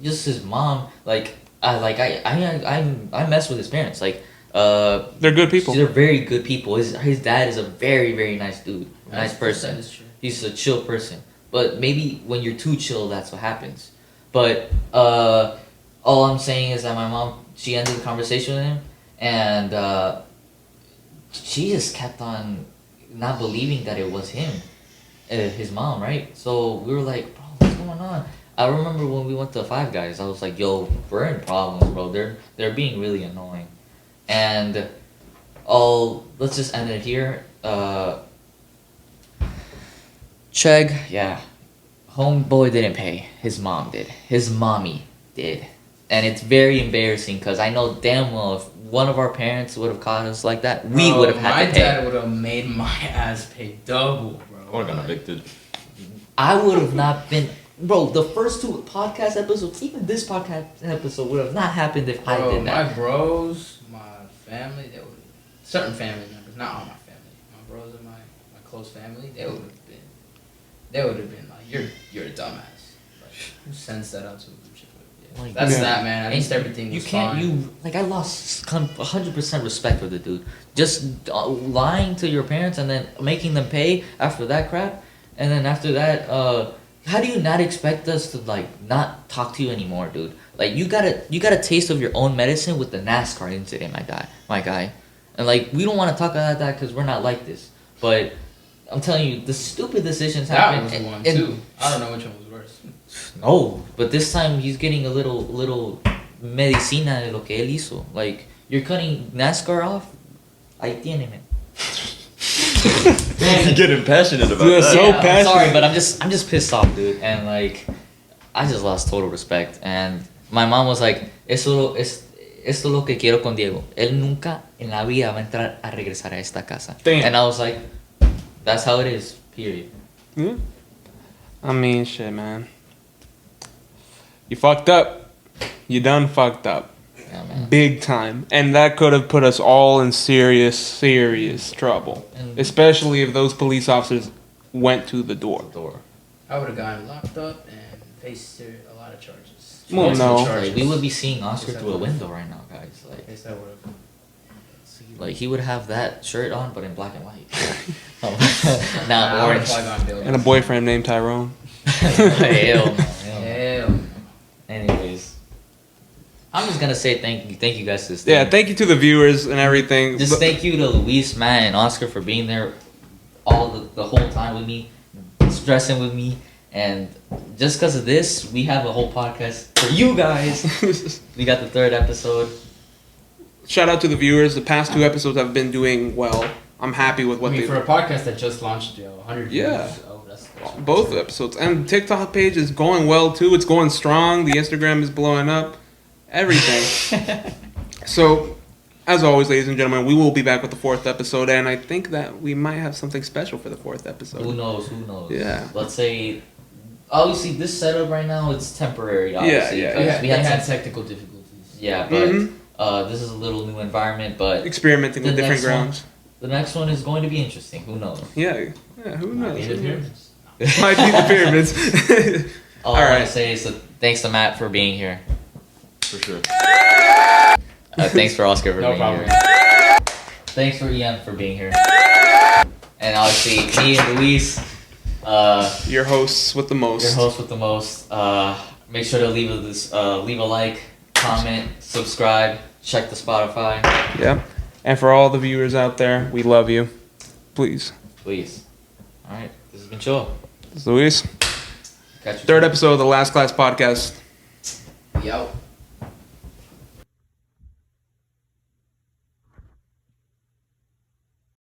just his mom. Like, I mess with his parents. Like, They're good people. they're very good people. His dad is a very very nice dude, nice person. That is true. He's a chill person. But maybe when you're too chill, that's what happens. But all I'm saying is that my mom, she ended the conversation with him, and she just kept on not believing that it was him, his mom, right? So we were like, bro, what's going on? I remember when we went to Five Guys, I was like, yo, we're in problems, bro. They're being really annoying, and let's just end it here. Chegg, yeah. Homeboy didn't pay. His mom did. His mommy did. And it's very embarrassing because I know damn well if one of our parents would have caught us like that, we Bro, would have had my to pay. dad would have made my ass pay double, bro. I would have gotten evicted. I would have not been. Bro, the first two podcast episodes, even this podcast episode, would have not happened if I Bro, did that. my bros, my family, they would certain family members, not all my family. My bros and my close family, they would have been like, you're a dumbass. Like, who sends that out to a group chat? Yeah. Like, That's yeah. that, man. At least everything You was can't. fine. I lost 100% respect for the dude. Just lying to your parents and then making them pay after that crap, and then after that, how do you not expect us to like not talk to you anymore, dude? Like you got a taste of your own medicine with the NASCAR incident, my guy, and like we don't want to talk about that because we're not like this, but I'm telling you, the stupid decisions That happen. was the one and- too. I don't know which one was worse. No, but this time he's getting a little medicina de lo que él hizo. Like you're cutting NASCAR off. Ahí tiene, man. You're getting passionate about You're that. so I'm passionate. sorry, but I'm just pissed off, dude. And like, I just lost total respect. And my mom was like, esto es lo que quiero con Diego. Él nunca en la vida va a entrar a regresar a esta casa. Damn. And I was like, that's how it is. Period. Yeah. I mean, shit, man. You fucked up. You done fucked up. Yeah, man. Big time. And that could have put us all in serious trouble. And- Especially if those police officers went to the door. I would have gotten locked up and faced a lot of charges. Well, Multiple no. charges. Like, we would be seeing Oscar through a window right now, guys. Like, Yes, I would have. like he would have that shirt on, but in black and white. Nah, Not I orange. would've probably gone building. And a boyfriend named Tyrone. Hell no, hell no. Hell no. Anyways, I'm just gonna say thank you guys for this. Yeah, thank you to the viewers and everything. Just thank you to Luis, Matt, and Oscar for being there all the whole time with me, stressing with me, and just because of this, we have a whole podcast for you guys. We got the 3rd episode. Shout out to the viewers. The past 2 episodes have been doing well. I'm happy with I what mean, they for a podcast that just launched, 100 Yeah. views. Oh, that's both episodes. And TikTok page is going well too. It's going strong. The Instagram is blowing up. Everything. So, as always, ladies and gentlemen, we will be back with the 4th episode, and I think that we might have something special for the 4th episode. Who knows? Who knows? Yeah. Let's say, obviously, this setup right now it's temporary. Obviously, yeah. 'cause Yeah, we we had had some, technical difficulties. yeah, but Mhm. this is a little new environment. But Experimenting with The different next one- grounds. the next one is going to be interesting. Who knows? Yeah, who knows? Might be the pyramids. Might be the pyramids. All I want Alright. to say is thanks to Matt for being here. For sure. Thanks for Oscar for No being problem. here. Thanks for Ian for being here. And obviously me and Luis, Your hosts with the most. your host with the most. Make sure to leave a like, comment, subscribe, check the Spotify, Yeah. And for all the viewers out there, we love you. Please. please. All right, this has been chill. This is Luis. Catch you 3rd soon. episode of the Last Class Podcast. We out.